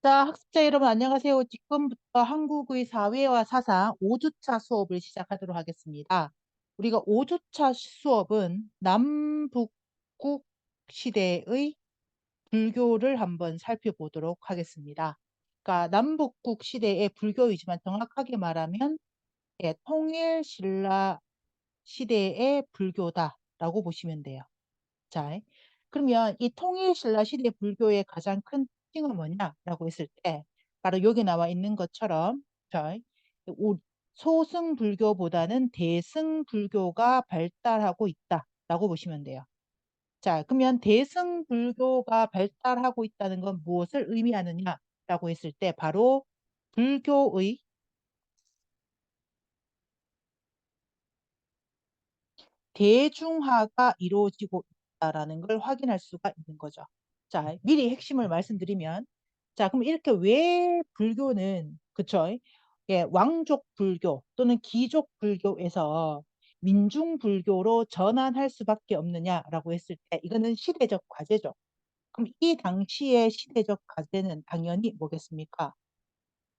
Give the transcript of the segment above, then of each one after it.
자, 학습자 여러분 안녕하세요. 지금부터 한국의 사회와 사상 5주차 수업을 시작하도록 하겠습니다. 우리가 5주차 수업은 남북국 시대의 불교를 한번 살펴보도록 하겠습니다. 그러니까 남북국 시대의 불교이지만 정확하게 말하면 통일신라 시대의 불교다라고 보시면 돼요. 자, 그러면 이 통일신라 시대 불교의 가장 큰 특징은 뭐냐라고 했을 때 바로 여기 나와 있는 것처럼 자, 소승 불교보다는 대승 불교가 발달하고 있다라고 보시면 돼요. 자, 그러면 대승 불교가 발달하고 있다는 건 무엇을 의미하느냐라고 했을 때 바로 불교의 대중화가 이루어지고 있다라는 걸 확인할 수가 있는 거죠. 자, 미리 핵심을 말씀드리면, 자, 그럼 이렇게 왜 불교는, 그쵸? 예, 왕족 불교 또는 귀족 불교에서 민중 불교로 전환할 수밖에 없느냐라고 했을 때, 이거는 시대적 과제죠. 그럼 이 당시의 시대적 과제는 당연히 뭐겠습니까?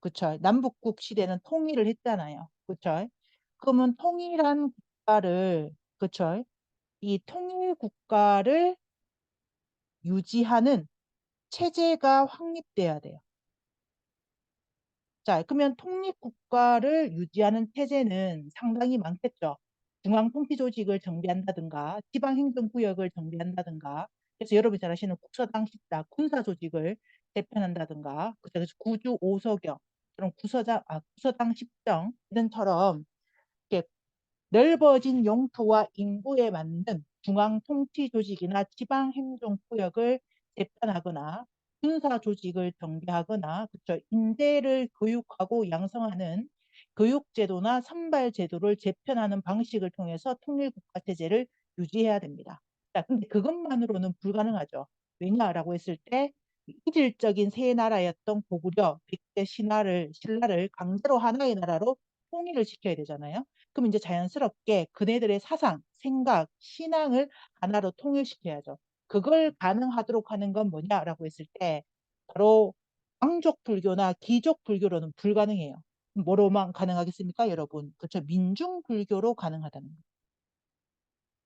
그쵸? 남북국 시대는 통일을 했잖아요. 그쵸? 그러면 통일한 국가를, 그쵸? 이 통일 국가를 유지하는 체제가 확립돼야 돼요. 자, 그러면 통일 국가를 유지하는 체제는 상당히 많겠죠. 중앙통치조직을 정비한다든가, 지방행정구역을 정비한다든가, 그래서 여러분이 잘 아시는 국서당 십자, 군사조직을 개편한다든가, 그래서 구주 오서경, 그런 구서당 십정 이런처럼 이렇게 넓어진 영토와 인구에 맞는 중앙통치조직이나 지방행정구역을 재편하거나 군사조직을 정비하거나 그쵸, 인재를 교육하고 양성하는 교육제도나 선발제도를 재편하는 방식을 통해서 통일국가체제를 유지해야 됩니다. 자, 근데 그것만으로는 불가능하죠. 왜냐라고 했을 때 이질적인 세 나라였던 고구려, 백제, 신라를 강제로 하나의 나라로 통일을 시켜야 되잖아요. 그럼 이제 자연스럽게 그네들의 사상, 생각, 신앙을 하나로 통일시켜야죠. 그걸 가능하도록 하는 건 뭐냐라고 했을 때 바로 왕족 불교나 귀족 불교로는 불가능해요. 뭐로만 가능하겠습니까, 여러분? 그렇죠. 민중 불교로 가능하다는 거예요.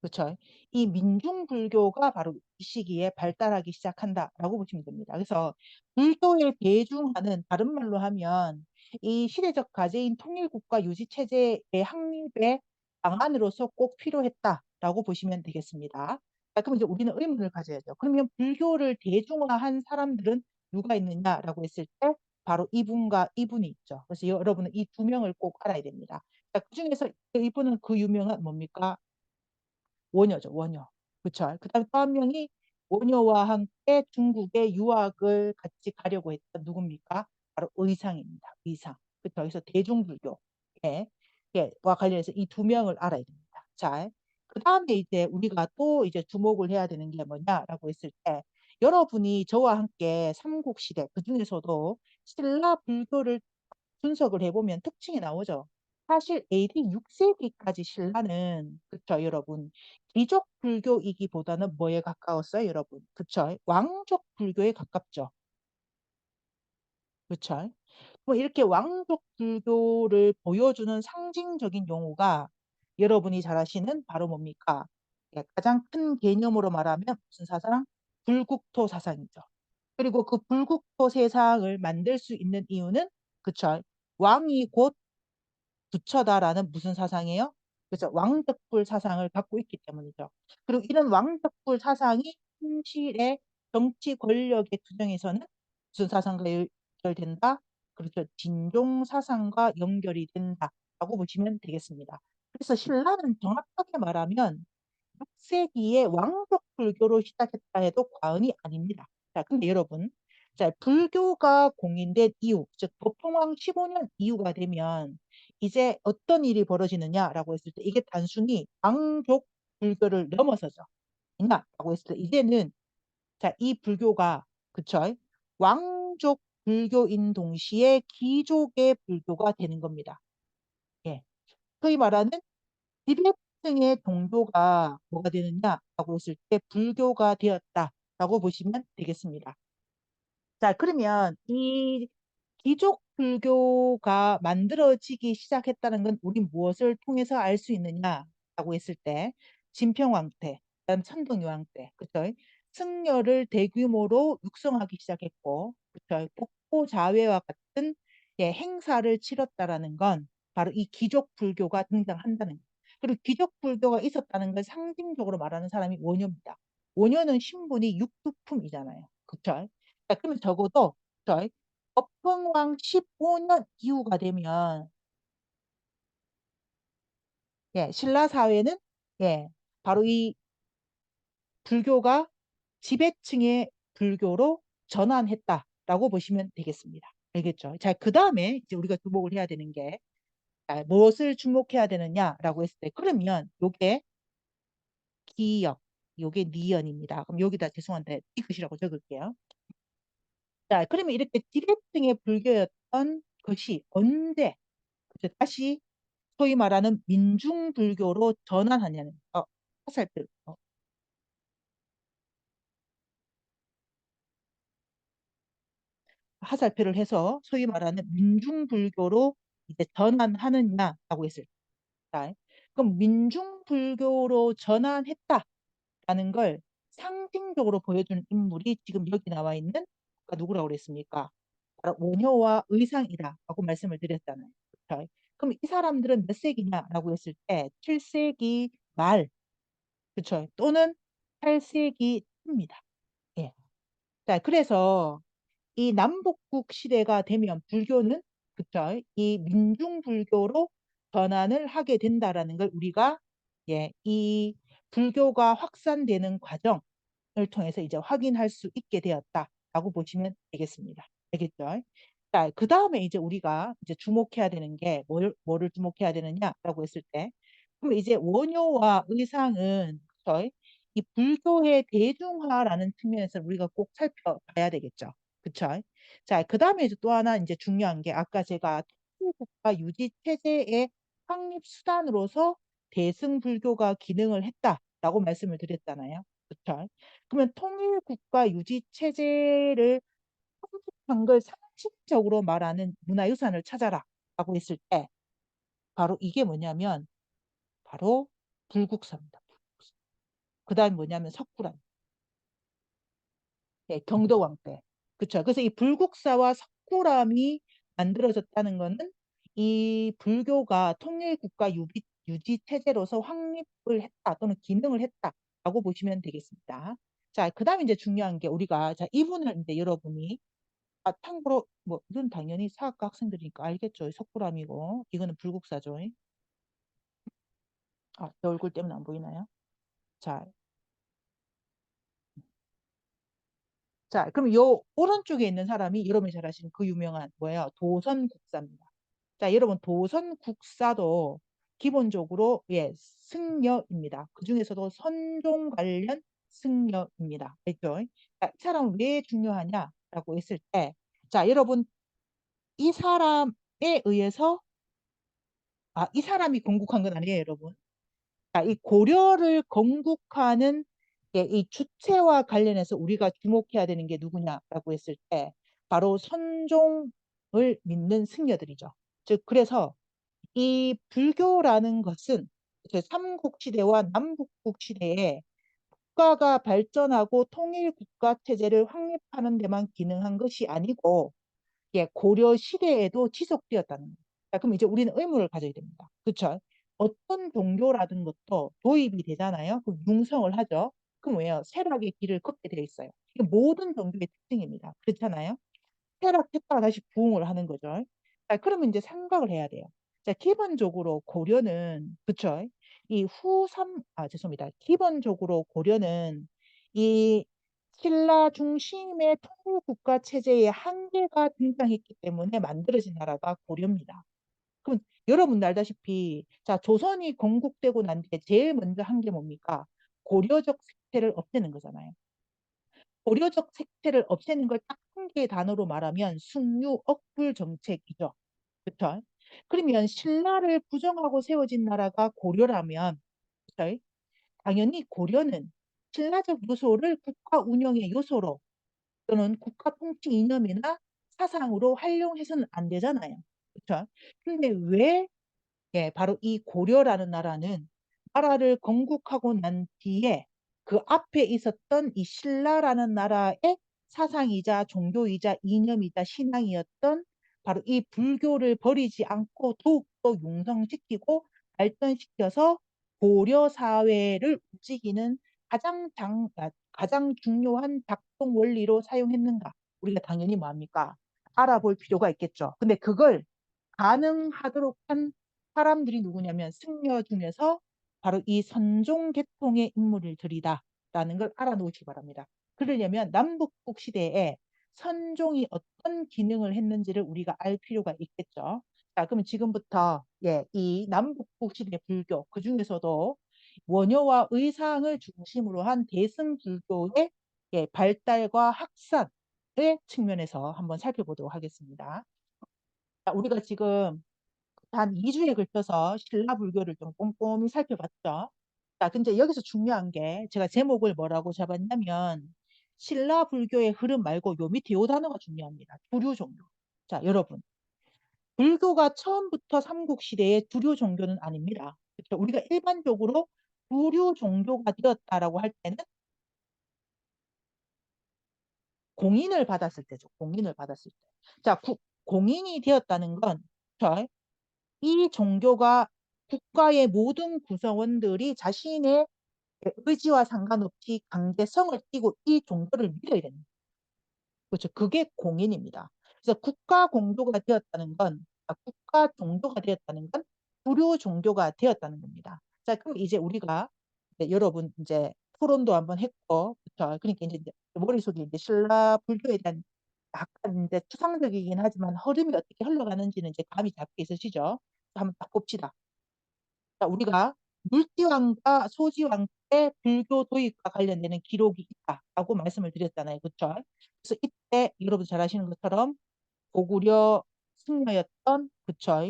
그렇죠. 이 민중 불교가 바로 이 시기에 발달하기 시작한다라고 보시면 됩니다. 그래서 불교의 대중화는 다른 말로 하면 이 시대적 과제인 통일국가 유지 체제의 확립의 방안으로서 꼭 필요했다라고 보시면 되겠습니다. 자, 그럼 이제 우리는 의문을 가져야죠. 그러면 불교를 대중화한 사람들은 누가 있느냐라고 했을 때 바로 이분과 이분이 있죠. 그래서 여러분은 이 두 명을 꼭 알아야 됩니다. 자, 그중에서 이분은 그 유명한 뭡니까? 원효죠, 원효. 그쵸. 그 다음에 또 한 명이 원효와 함께 중국에 유학을 같이 가려고 했던 누굽니까? 바로 의상입니다. 의상. 그쵸. 그래서 대중불교. 예. 예. 와 관련해서 이 두 명을 알아야 됩니다. 자, 그 다음에 이제 우리가 또 이제 주목을 해야 되는 게 뭐냐라고 했을 때 여러분이 저와 함께 삼국시대 그중에서도 신라 불교를 분석을 해보면 특징이 나오죠. 사실 AD 6세기까지 신라는 그쵸 여러분 귀족 불교이기보다는 뭐에 가까웠어요 여러분 그쵸 왕족 불교에 가깝죠. 그쵸 뭐 이렇게 왕족 불교를 보여주는 상징적인 용어가 여러분이 잘 아시는 바로 뭡니까? 예, 가장 큰 개념으로 말하면 무슨 사상? 불국토 사상이죠. 그리고 그 불국토 세상을 만들 수 있는 이유는 그쵸 왕이 곧 부처다라는 무슨 사상이에요? 그래서 왕덕불 사상을 갖고 있기 때문이죠. 그리고 이런 왕덕불 사상이 현실의 정치 권력의 투쟁에서는 무슨 사상과 연결된다? 그렇죠. 진종 사상과 연결이 된다라고 보시면 되겠습니다. 그래서 신라는 정확하게 말하면 6세기에 왕족 불교로 시작했다 해도 과언이 아닙니다. 자, 근데 여러분, 자, 불교가 공인된 이후, 즉 도통왕 15년 이후가 되면 이제 어떤 일이 벌어지느냐라고 했을 때 이게 단순히 왕족 불교를 넘어서죠. 있나라고 했을 때 이제는 자, 이 불교가 그쵸? 왕족 불교인 동시에 귀족의 불교가 되는 겁니다. 예. 소위 말하는 지배층의 종교가 뭐가 되느냐라고 했을 때 불교가 되었다라고 보시면 되겠습니다. 자, 그러면 이 기족 불교가 만들어지기 시작했다는 건 우리 무엇을 통해서 알 수 있느냐라고 했을 때 진평왕 때, 그다음 천동유왕 때, 그죠? 승려를 대규모로 육성하기 시작했고, 그죠? 독보자회와 같은 행사를 치렀다라는 건 바로 이 기족 불교가 등장한다는 거예요. 그리고 기족 불교가 있었다는 걸 상징적으로 말하는 사람이 원효입니다. 원효는 신분이 육두품이잖아요. 그렇죠? 자, 그러면 적어도 저희 법흥왕 15년 이후가 되면 신라 사회는 바로 이 불교가 지배층의 불교로 전환했다라고 보시면 되겠습니다. 알겠죠? 자, 그 다음에 이제 우리가 주목을 해야 되는 게 무엇을 주목해야 되느냐라고 했을 때 그러면 요게 기역, 요게 니연입니다. 그럼 여기다 죄송한데 이것이라고 적을게요. 자, 그러면 이렇게 지배층의 불교였던 것이 언제 다시 소위 말하는 민중불교로 전환하냐는 화살표 화살표를 해서 소위 말하는 민중불교로 이제 전환하느냐라고 했을 때 그럼 민중불교로 전환했다라는 걸 상징적으로 보여주는 인물이 지금 여기 나와 있는 누구라고 그랬습니까? 바로 원효와 의상이다라고 말씀을 드렸잖아요. 그렇죠? 그럼 이 사람들은 몇 세기냐라고 했을 때 7세기 말, 그렇죠? 또는 8세기 입니다. 예. 자, 그래서 이 남북국 시대가 되면 불교는 그쵸? 이 민중 불교로 전환을 하게 된다라는 걸 우리가 이 불교가 확산되는 과정을 통해서 이제 확인할 수 있게 되었다라고 보시면 되겠습니다. 알겠죠? 자, 그 다음에 이제 우리가 이제 주목해야 되는 게 뭐를 주목해야 되느냐라고 했을 때 그럼 이제 원효와 의상은 그쵸? 이 불교의 대중화라는 측면에서 우리가 꼭 살펴봐야 되겠죠. 그쵸? 자, 그 다음에 이제 또 하나 이제 중요한 게 아까 제가 통일국가 유지 체제의 확립 수단으로서 대승불교가 기능을 했다라고 말씀을 드렸잖아요. 그쵸? 그러면 통일국가 유지 체제를 확립한 걸 상식적으로 말하는 문화유산을 찾아라라고 했을 때 바로 이게 뭐냐면 바로 불국사입니다. 그 다음 뭐냐면 석굴암. 경도왕 때. 그쵸. 그래서 이 불국사와 석굴암이 만들어졌다는 거는 이 불교가 통일국가 유지 체제로서 확립을 했다 또는 기능을 했다라고 보시면 되겠습니다. 자, 그 다음에 이제 중요한 게 우리가 자 이분을 이제 여러분이 참고로 뭐 이건 당연히 사학과 학생들이니까 알겠죠. 석굴암이고 이거는 불국사죠. 내 얼굴 때문에 안 보이나요? 자, 자, 그럼 요 오른쪽에 있는 사람이 여러분이 잘 아시는 그 유명한 뭐예요? 도선국사입니다. 자, 여러분 도선국사도 기본적으로 승려입니다. 그 중에서도 선종 관련 승려입니다. 알죠? 자, 이 사람은 왜 중요하냐라고 했을 때, 자, 여러분 이 사람에 의해서 이 사람이 건국한 건 아니에요, 여러분. 자, 이 고려를 건국하는 이 주체와 관련해서 우리가 주목해야 되는 게 누구냐라고 했을 때 바로 선종을 믿는 승려들이죠. 즉 그래서 이 불교라는 것은 삼국시대와 남북국시대에 국가가 발전하고 통일국가 체제를 확립하는 데만 기능한 것이 아니고 고려 시대에도 지속되었다는 거예요. 자, 그럼 이제 우리는 의문을 가져야 됩니다. 그렇죠? 어떤 종교라든 것도 도입이 되잖아요. 그럼 융성을 하죠. 그럼 왜요? 쇠락의 길을 걷게 되어 있어요. 이게 모든 종교의 특징입니다. 그렇잖아요. 쇠락했다가 다시 부흥을 하는 거죠. 자, 그러면 이제 생각을 해야 돼요. 자, 기본적으로 고려는 그쵸? 이 죄송합니다. 기본적으로 고려는 이 신라 중심의 통일국가 체제의 한계가 등장했기 때문에 만들어진 나라가 고려입니다. 그럼 여러분 알다시피 자, 조선이 건국되고 난 뒤에 제일 먼저 한 게 뭡니까? 고려적 색채를 없애는 거잖아요. 고려적 색채를 없애는 걸 딱 한 개의 단어로 말하면 숭유 억불 정책이죠. 그렇죠? 그러면 신라를 부정하고 세워진 나라가 고려라면 그렇죠? 당연히 고려는 신라적 요소를 국가 운영의 요소로 또는 국가 통치 이념이나 사상으로 활용해서는 안 되잖아요. 그렇죠? 근데 왜 바로 이 고려라는 나라는 나라를 건국하고 난 뒤에 그 앞에 있었던 이 신라라는 나라의 사상이자 종교이자 이념이자 신앙이었던 바로 이 불교를 버리지 않고 더욱더 융성시키고 발전시켜서 고려 사회를 움직이는 가장 중요한 작동 원리로 사용했는가? 우리가 당연히 뭐합니까? 알아볼 필요가 있겠죠. 근데 그걸 가능하도록 한 사람들이 누구냐면 승려 중에서 바로 이 선종 계통의 인물들이다라는 걸 알아놓으시기 바랍니다. 그러려면 남북국 시대에 선종이 어떤 기능을 했는지를 우리가 알 필요가 있겠죠. 자, 그러면 지금부터 이 남북국 시대 불교 그 중에서도 원효와 의상을 중심으로 한 대승불교의 발달과 확산의 측면에서 한번 살펴보도록 하겠습니다. 자, 우리가 지금 한 2주에 걸쳐서 신라 불교를 좀 꼼꼼히 살펴봤죠. 자, 근데 여기서 중요한 게 제가 제목을 뭐라고 잡았냐면 신라 불교의 흐름 말고 요 밑에 요 단어가 중요합니다. 두류 종교. 자, 여러분. 불교가 처음부터 삼국시대의 두류 종교는 아닙니다. 그렇죠? 우리가 일반적으로 두류 종교가 되었다라고 할 때는 공인을 받았을 때죠. 공인을 받았을 때. 자, 공인이 되었다는 건 자, 이 종교가 국가의 모든 구성원들이 자신의 의지와 상관없이 강제성을 띠고 이 종교를 믿어야 됩니다. 그렇죠. 그게 공인입니다. 그래서 국가 공교가 되었다는 건, 국가 종교가 되었다는 건 불교 종교가 되었다는 겁니다. 자, 그럼 이제 우리가 여러분 이제 토론도 한번 했고, 그렇죠. 그러니까 이제 머릿속에 이제 신라 불교에 대한 약간 이제 추상적이긴 하지만 흐름이 어떻게 흘러가는지는 이제 감이 잡혀 있으시죠? 한번 딱 봅시다. 자, 우리가 물지왕과 소지왕 때 불교 도입과 관련되는 기록이 있다라고 말씀을 드렸잖아요. 그렇죠? 그래서 이때 여러분 잘 아시는 것처럼 고구려 승려였던 그쵸?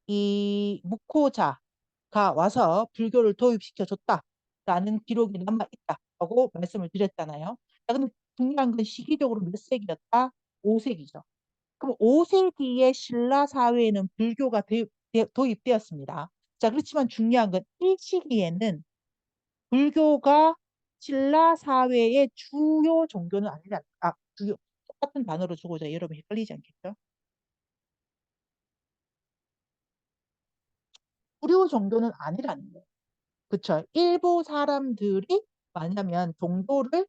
이 묵호자가 와서 불교를 도입시켜 줬다라는 기록이 남아 있다라고 말씀을 드렸잖아요. 자, 근데 중요한 건 시기적으로 몇 세기였다? 5세기죠. 그럼 5세기의 신라 사회에는 불교가 도입되었습니다. 자, 그렇지만 중요한 건 이 시기에는 불교가 신라 사회의 주요 종교는 아니라, 주요, 똑같은 단어로 적어도 여러분 헷갈리지 않겠죠? 주요 종교는 아니라는 거예요. 그쵸? 일부 사람들이 만약면 종교를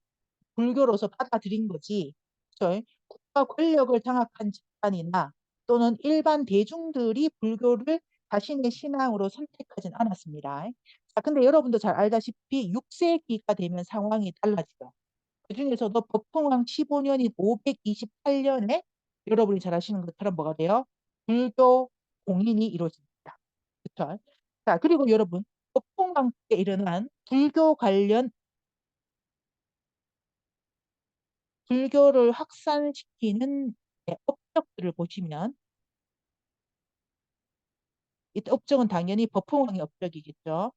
불교로서 받아들인 거지. 그쵸? 국가 권력을 장악한 집단이나 또는 일반 대중들이 불교를 자신의 신앙으로 선택하진 않았습니다. 자, 근데 여러분도 잘 알다시피 6세기가 되면 상황이 달라지죠. 그중에서도 법통왕 15년인 528년에 여러분이 잘 아시는 것처럼 뭐가 돼요? 불교 공인이 이루어집니다. 그쵸? 자, 그리고 여러분, 법통왕 때 일어난 불교 관련 불교를 확산시키는 업적들을 보시면 이 업적은 당연히 법흥왕의 업적이겠죠.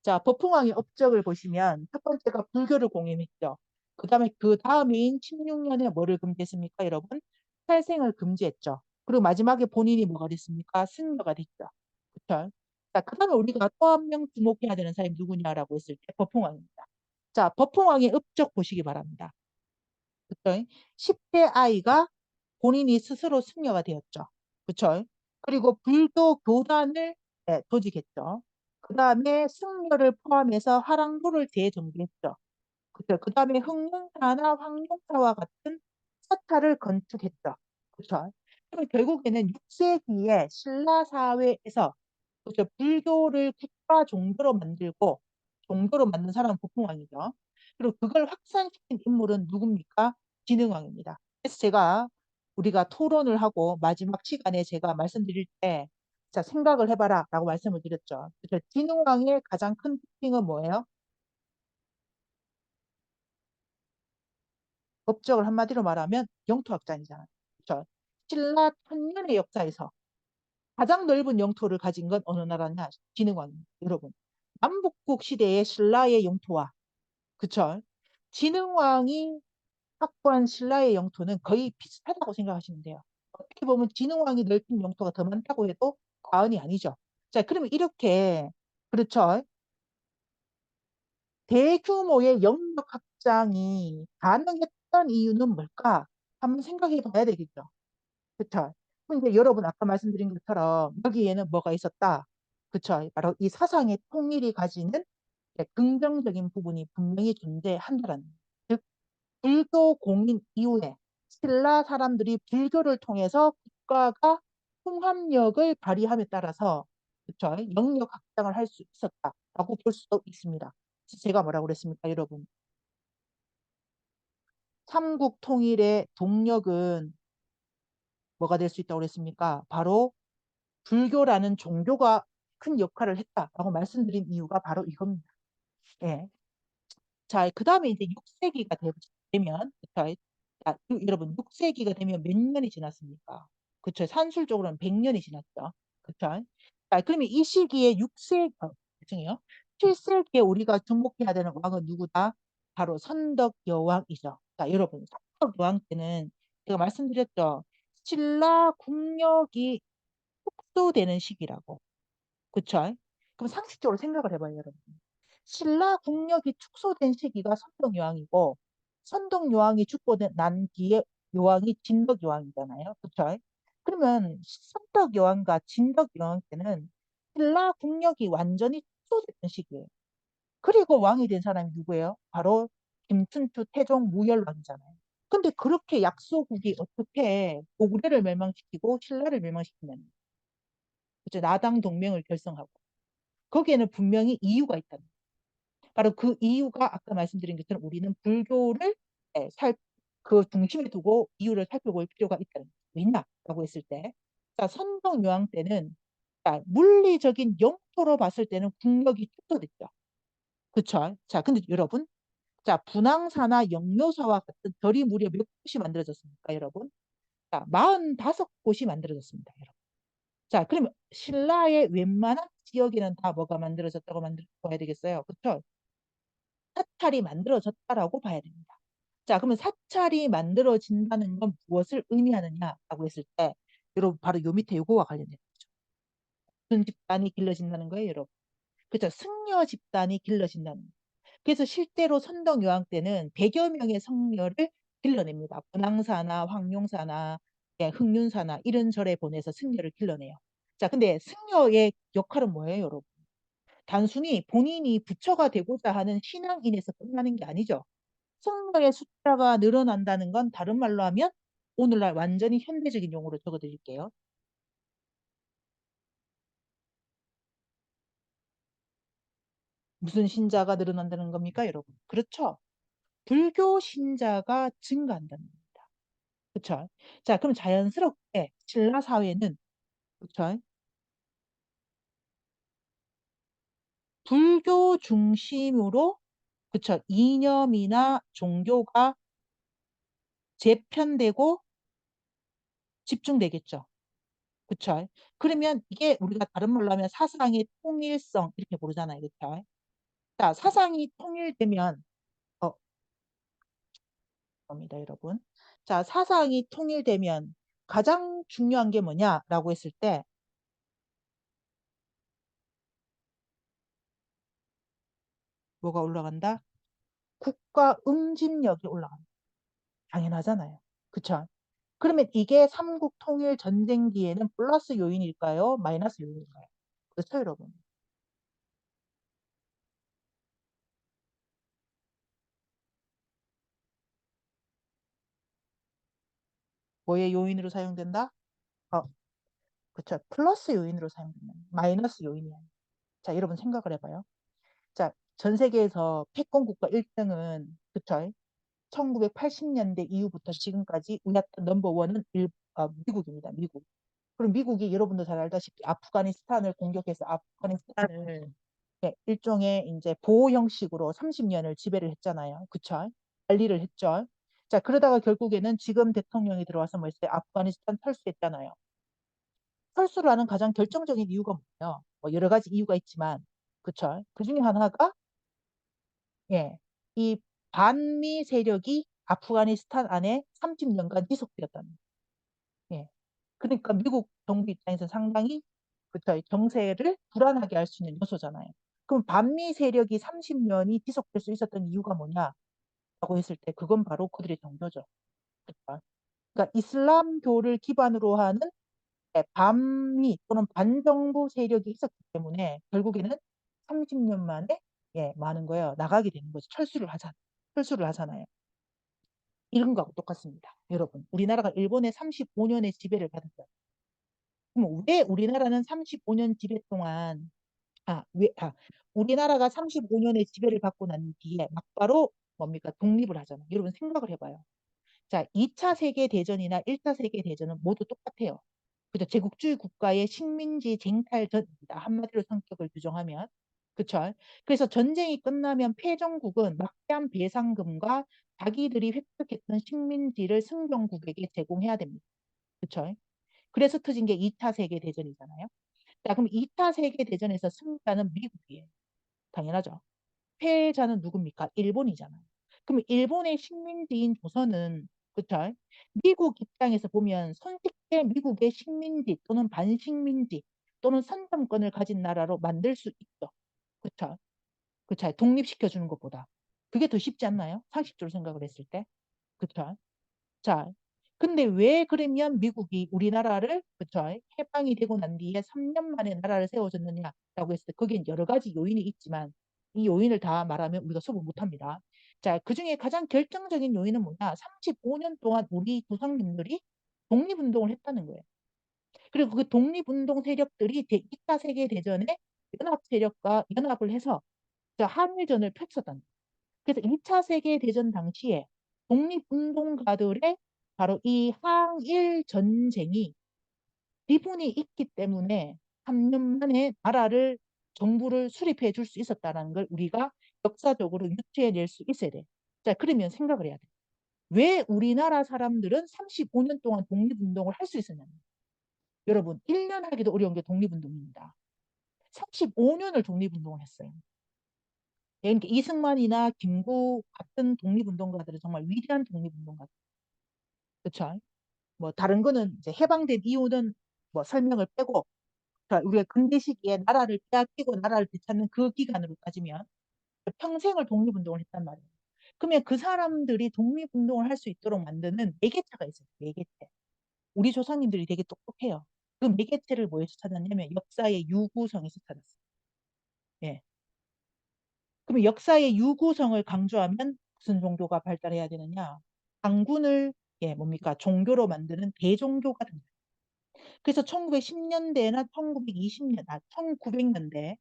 자, 법흥왕의 업적을 보시면 첫 번째가 불교를 공인했죠. 그다음에 그 다음인 16년에 뭐를 금지했습니까, 여러분? 살생을 금지했죠. 그리고 마지막에 본인이 뭐가 됐습니까? 승려가 됐죠. 그렇죠? 자, 그다음에 우리가 또 한 명 주목해야 되는 사람이 누구냐라고 했을 때 법흥왕입니다. 자, 법흥왕의 업적 보시기 바랍니다. 그쵸? 10대 아이가 본인이 스스로 승려가 되었죠. 그쵸? 그리고 불교 교단을 조직했죠. 그 다음에 승려를 포함해서 화랑도를 재정비했죠. 그쵸? 그 다음에 흥룡사나 황룡사와 같은 사찰을 건축했죠. 그쵸? 그럼 결국에는 6세기에 신라 사회에서 그쵸? 불교를 국가 종교로 만들고 종교로 만든 사람은 북풍왕이죠. 그리고 그걸 확산시킨 인물은 누굽니까? 진흥왕입니다. 그래서 제가 우리가 토론을 하고 마지막 시간에 제가 말씀드릴 때 자, 생각을 해봐라 라고 말씀을 드렸죠. 그래서 진흥왕의 가장 큰 특징은 뭐예요? 업적을 한마디로 말하면 영토학자이잖아요. 그렇죠? 신라 천년의 역사에서 가장 넓은 영토를 가진 건 어느 나라냐? 진흥왕입니다. 여러분. 남북국 시대의 신라의 영토와 그쵸? 진흥왕이 확보한 신라의 영토는 거의 비슷하다고 생각하시면 돼요. 어떻게 보면 진흥왕이 넓힌 영토가 더 많다고 해도 과언이 아니죠. 자, 그러면 이렇게, 그렇죠. 대규모의 영역 확장이 가능했던 이유는 뭘까? 한번 생각해 봐야 되겠죠. 그쵸? 근데 여러분 아까 말씀드린 것처럼 여기에는 뭐가 있었다? 그쵸? 바로 이 사상의 통일이 가지는 긍정적인 부분이 분명히 존재한다는. 즉, 불교 공인 이후에 신라 사람들이 불교를 통해서 국가가 통합력을 발휘함에 따라서 그쵸? 영역 확장을 할 수 있었다라고 볼 수도 있습니다. 제가 뭐라고 그랬습니까, 여러분? 삼국 통일의 동력은 뭐가 될 수 있다고 그랬습니까? 바로 불교라는 종교가 큰 역할을 했다라고 말씀드린 이유가 바로 이겁니다. 예. 자, 그 다음에 이제 6세기가 되면, 그쵸? 자, 여러분, 6세기가 되면 몇 년이 지났습니까? 그쵸? 산술적으로는 100년이 지났죠. 그쵸? 자, 그러면 이 시기에 6세기, 죄송해요. 7세기에 우리가 주목해야 되는 왕은 누구다? 바로 선덕 여왕이죠. 자, 여러분, 선덕 여왕 때는 제가 말씀드렸죠. 신라 국력이 축소되는 시기라고. 그쵸? 그럼 상식적으로 생각을 해봐요, 여러분. 신라 국력이 축소된 시기가 선덕여왕이고, 선덕여왕이 죽고 난 뒤에 여왕이 진덕여왕이잖아요. 그쵸? 그러면 선덕여왕과 진덕여왕 때는 신라 국력이 완전히 축소됐던 시기예요. 그리고 왕이 된 사람이 누구예요? 바로 김춘추 태종 무열왕이잖아요. 근데 그렇게 약소국이 어떻게 고구려를 멸망시키고 신라를 멸망시키냐는 그죠? 나당 동맹을 결성하고 거기에는 분명히 이유가 있다. 바로 그 이유가 아까 말씀드린 것처럼 우리는 불교를 예, 그 중심에 두고 이유를 살펴볼 필요가 있다는 거죠. 왜냐라고 했을 때, 자, 선덕여왕 때는 자, 물리적인 영토로 봤을 때는 국력이 축소됐죠. 그쵸? 자, 근데 여러분, 자, 분황사나 영묘사와 같은 절이 무려 몇 곳이 만들어졌습니까, 여러분? 자, 45곳이 만들어졌습니다, 여러분. 자, 그러면 신라의 웬만한 지역에는 다 뭐가 만들어졌다고 봐야 되겠어요. 그렇죠? 사찰이 만들어졌다라고 봐야 됩니다. 자, 그러면 사찰이 만들어진다는 건 무엇을 의미하느냐라고 했을 때, 여러분 바로 요 밑에 요거와 관련된 거죠. 무슨 집단이 길러진다는 거예요, 여러분. 그렇죠? 승려 집단이 길러진다는 거예요. 그래서 실제로 선덕여왕 때는 100여 명의 성녀를 길러냅니다. 분황사나 황룡사나 예, 흑륜사나 이런 절에 보내서 승려를 길러내요. 자, 근데 승려의 역할은 뭐예요, 여러분? 단순히 본인이 부처가 되고자 하는 신앙인에서 끝나는 게 아니죠. 성녀의 숫자가 늘어난다는 건 다른 말로 하면 오늘날 완전히 현대적인 용어로 적어드릴게요. 무슨 신자가 늘어난다는 겁니까, 여러분? 그렇죠. 불교 신자가 증가한다는 겁니다. 그렇죠. 자, 그럼 자연스럽게 신라 사회는 그렇죠. 불교 중심으로 그렇죠. 이념이나 종교가 재편되고 집중되겠죠. 그쵸? 그러면 이게 우리가 다른 말로 하면 사상의 통일성 이렇게 부르잖아요. 그쵸? 자, 사상이 통일되면 겁니다, 여러분. 자, 사상이 통일되면 가장 중요한 게 뭐냐라고 했을 때 뭐가 올라간다? 국가 응집력이 올라간다. 당연하잖아요. 그쵸? 그러면 이게 삼국 통일 전쟁기에는 플러스 요인일까요? 마이너스 요인일까요? 그렇죠, 여러분? 뭐의 요인으로 사용된다? 어, 그쵸. 플러스 요인으로 사용된다. 마이너스 요인이 아니에요. 자, 여러분 생각을 해봐요. 자, 전 세계에서 패권 국가 1등은 그쵸? 1980년대 이후부터 지금까지 우리나라 넘버원은 미국입니다. 미국. 그럼 미국이 여러분도 잘 알다시피 아프가니스탄을 공격해서 아프가니스탄을 네, 일종의 이제 보호 형식으로 30년을 지배를 했잖아요. 그쵸? 관리를 했죠. 자, 그러다가 결국에는 지금 대통령이 들어와서 뭐 했어요? 아프가니스탄 철수했잖아요. 철수를 하는 가장 결정적인 이유가 뭐예요? 뭐 여러 가지 이유가 있지만, 그쵸? 그 중에 하나가, 예, 이 반미 세력이 아프가니스탄 안에 30년간 지속되었다는 거예요. 예. 그러니까 미국 정부 입장에서 상당히 그쵸, 정세를 불안하게 할 수 있는 요소잖아요. 그럼 반미 세력이 30년이 지속될 수 있었던 이유가 뭐냐라고 했을 때 그건 바로 그들의 종교죠. 그러니까, 그러니까 이슬람교를 기반으로 하는 반미 또는 반정부 세력이 있었기 때문에 결국에는 30년 만에 많은 거예요. 나가게 되는 거죠. 철수를 하잖아요. 이런 거하고 똑같습니다. 여러분, 우리나라가 일본의 35년의 지배를 받았어요. 그럼 왜 우리나라는 35년 지배 동안 우리나라가 35년의 지배를 받고 난 뒤에 막바로 뭡니까? 독립을 하잖아요. 여러분 생각을 해봐요. 자, 2차 세계대전이나 1차 세계대전은 모두 똑같아요. 그죠? 제국주의 국가의 식민지 쟁탈전입니다. 한마디로 성격을 규정하면. 그쵸? 그래서 전쟁이 끝나면 패전국은 막대한 배상금과 자기들이 획득했던 식민지를 승전국에게 제공해야 됩니다. 그쵸? 그래서 터진 게 2차 세계대전이잖아요. 자, 그럼 2차 세계대전에서 승자는 미국이에요. 당연하죠. 패자는 누굽니까? 일본이잖아요. 그럼 일본의 식민지인 조선은 그쵸? 미국 입장에서 보면 손쉽게 미국의 식민지 또는 반식민지 또는 선점권을 가진 나라로 만들 수 있죠. 그쵸? 그쵸? 독립시켜 주는 것보다. 그게 더 쉽지 않나요? 상식적으로 생각을 했을 때. 그쵸? 자, 근데 왜 그러면 미국이 우리나라를 그쵸? 해방이 되고 난 뒤에 3년 만에 나라를 세워줬느냐라고 했을 때 거기엔 여러 가지 요인이 있지만 이 요인을 다 말하면 우리가 수긍 못합니다. 자, 그중에 가장 결정적인 요인은 뭐냐? 35년 동안 우리 조상님들이 독립운동을 했다는 거예요. 그리고 그 독립운동 세력들이 제2차 세계대전에 연합 세력과 연합을 해서 한일전을 펼쳤다는 거예요. 그래서 2차 세계대전 당시에 독립운동가들의 바로 이 항일 전쟁이 기분이 있기 때문에 3년 만에 나라를 정부를 수립해 줄 수 있었다는 걸 우리가 역사적으로 유추해낼 수 있어야 돼. 자, 그러면 생각을 해야 돼. 왜 우리나라 사람들은 35년 동안 독립운동을 할 수 있었냐면 여러분 1년 하기도 어려운 게 독립운동입니다. 35년을 독립운동을 했어요. 그러니까 이승만이나 김구 같은 독립운동가들은 정말 위대한 독립운동가들. 그렇죠? 뭐 다른 거는 이제 해방된 이유는 뭐 설명을 빼고 그러니까 우리가 근대 시기에 나라를 빼앗기고 나라를 되찾는 그 기간으로 따지면 평생을 독립운동을 했단 말이에요. 그러면 그 사람들이 독립운동을 할 수 있도록 만드는 매개체가 있어요. 매개체. 우리 조상님들이 되게 똑똑해요. 그 매개체를 뭐에서 찾았냐면 역사의 유구성에서 찾았어요. 예. 그럼 역사의 유구성을 강조하면 무슨 종교가 발달해야 되느냐? 당군을 뭡니까? 종교로 만드는 대종교가 됩니다. 그래서 1910년대나 1920년, 1900년대,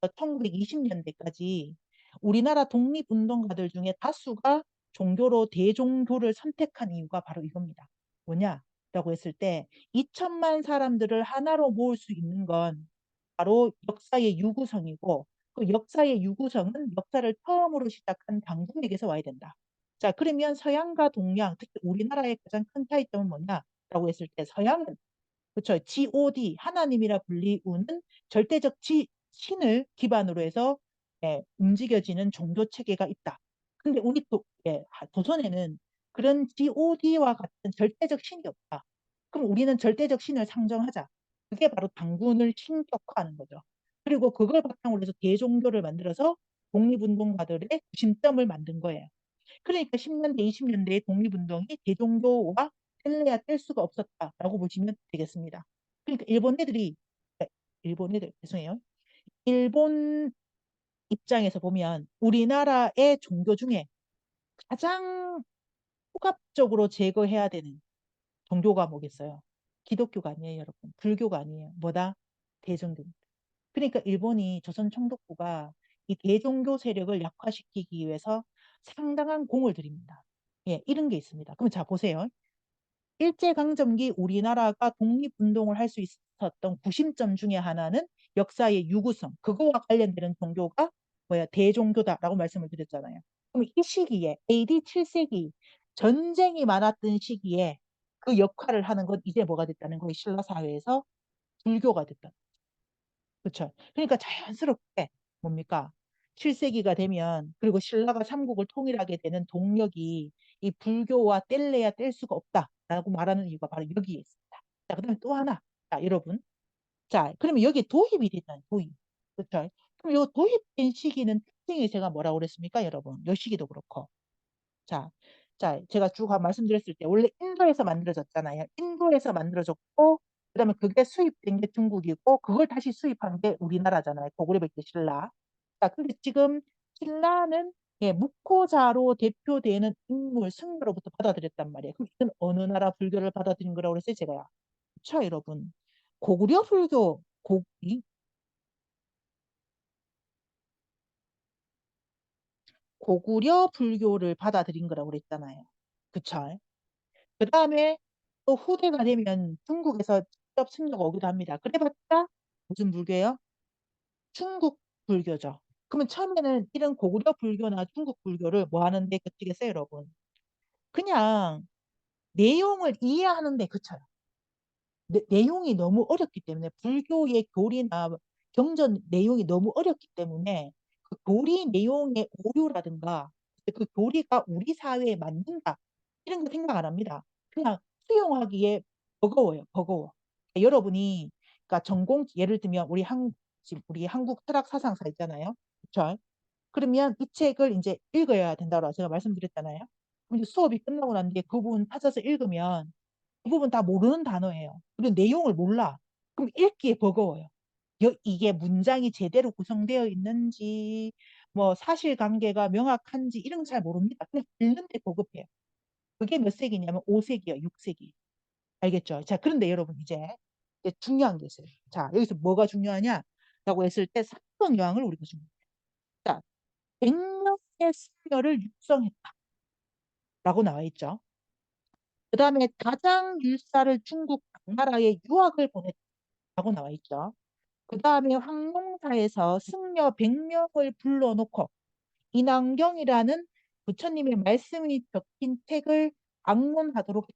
1920년대까지 우리나라 독립운동가들 중에 다수가 종교로 대종교를 선택한 이유가 바로 이겁니다. 뭐냐라고 했을 때 2천만 사람들을 하나로 모을 수 있는 건 바로 역사의 유구성이고 그 역사의 유구성은 역사를 처음으로 시작한 당군에게서 와야 된다. 자, 그러면 서양과 동양, 특히 우리나라의 가장 큰 차이점은 뭐냐라고 했을 때 서양은 그렇죠. God 하나님이라 불리우는 절대적 신을 기반으로 해서 움직여지는 종교 체계가 있다. 근데 우리 조선에는 그런 GOD와 같은 절대적 신이 없다. 그럼 우리는 절대적 신을 상정하자. 그게 바로 당군을 신격화하는 거죠. 그리고 그걸 바탕으로 해서 대종교를 만들어서 독립운동가들의 중심점을 만든 거예요. 그러니까 10년대, 20년대의 독립운동이 대종교와 뗄래야 뗄 수가 없었다라고 보시면 되겠습니다. 그러니까 일본 애들, 죄송해요. 일본 입장에서 보면 우리나라의 종교 중에 가장 포괄적으로 제거해야 되는 종교가 뭐겠어요? 기독교가 아니에요, 여러분. 불교가 아니에요. 뭐다? 대종교입니다. 그러니까 일본이 조선 총독부가 이 대종교 세력을 약화시키기 위해서 상당한 공을 들입니다. 이런 게 있습니다. 그럼 자, 보세요. 일제강점기 우리나라가 독립운동을 할 수 있었던 구심점 중에 하나는 역사의 유구성, 그거와 관련되는 종교가 뭐야? 대종교다라고 말씀을 드렸잖아요. 그럼 이 시기에 AD 7세기 전쟁이 많았던 시기에 그 역할을 하는 건 이제 뭐가 됐다는 거예요? 신라 사회에서 불교가 됐다. 그렇죠? 그러니까 자연스럽게 뭡니까? 7세기가 되면 그리고 신라가 삼국을 통일하게 되는 동력이 이 불교와 뗄래야 뗄 수가 없다라고 말하는 이유가 바로 여기에 있습니다. 자, 그다음에 또 하나. 자, 여러분. 자, 그러면 여기 도입이 됐잖아요. 도입. 그렇죠? 그럼 요 도입된 시기는 특징이 제가 뭐라고 그랬습니까, 여러분? 요 시기도 그렇고. 자, 자, 제가 쭉 말씀드렸을 때 원래 인도에서 만들어졌잖아요. 인도에서 만들어졌고 그다음에 그게 수입된 게 중국이고 그걸 다시 수입한 게 우리나라잖아요. 고구려 백제 신라. 자, 근데 지금 신라는 예, 묵호자로 대표되는 인물 승려로부터 받아들였단 말이에요. 그럼 이건 어느 나라 불교를 받아들인 거라고 그랬어요, 제가요. 그렇죠, 여러분. 고구려 불교, 고구려 불교를 받아들인 거라고 그랬잖아요. 그쵸? 그 다음에 또 후대가 되면 중국에서 직접 승려가 오기도 합니다. 그래봤자 무슨 불교예요? 중국 불교죠. 그러면 처음에는 이런 고구려 불교나 중국 불교를 뭐 하는데 그치겠어요, 여러분? 그냥 내용을 이해하는데 그쳐요. 내용이 너무 어렵기 때문에 불교의 교리나 경전 내용이 너무 어렵기 때문에 그 교리 내용의 오류라든가 그 교리가 우리 사회에 맞는다 이런 거 생각 안 합니다. 그냥 수용하기에 버거워요. 버거워. 그러니까 여러분이 그러니까 전공 예를 들면 지금 우리 한국 철학 사상사 있잖아요. 그렇죠? 그러면 이 책을 이제 읽어야 된다고 제가 말씀드렸잖아요. 그럼 이제 수업이 끝나고 난 뒤에 그 부분 찾아서 읽으면 그 부분 다 모르는 단어예요. 그리고 내용을 몰라. 그럼 읽기에 버거워요. 이게 문장이 제대로 구성되어 있는지, 뭐 사실관계가 명확한지 이런 거 잘 모릅니다. 그냥 읽는데 버겁해요. 그게 몇 세기냐면 5세기요, 6세기. 알겠죠? 자, 그런데 여러분 이제 중요한 게 있어요. 자, 여기서 뭐가 중요하냐라고 했을 때 사건여왕을 우리가 중요해요. 자, 100명의 승려를 육성했다라고 나와 있죠. 그 다음에 다장율사를 중국 당나라에 유학을 보냈다고 나와 있죠. 그 다음에 황농사에서 승려 100명을 불러놓고 인왕경이라는 부처님의 말씀이 적힌 책을 악론하도록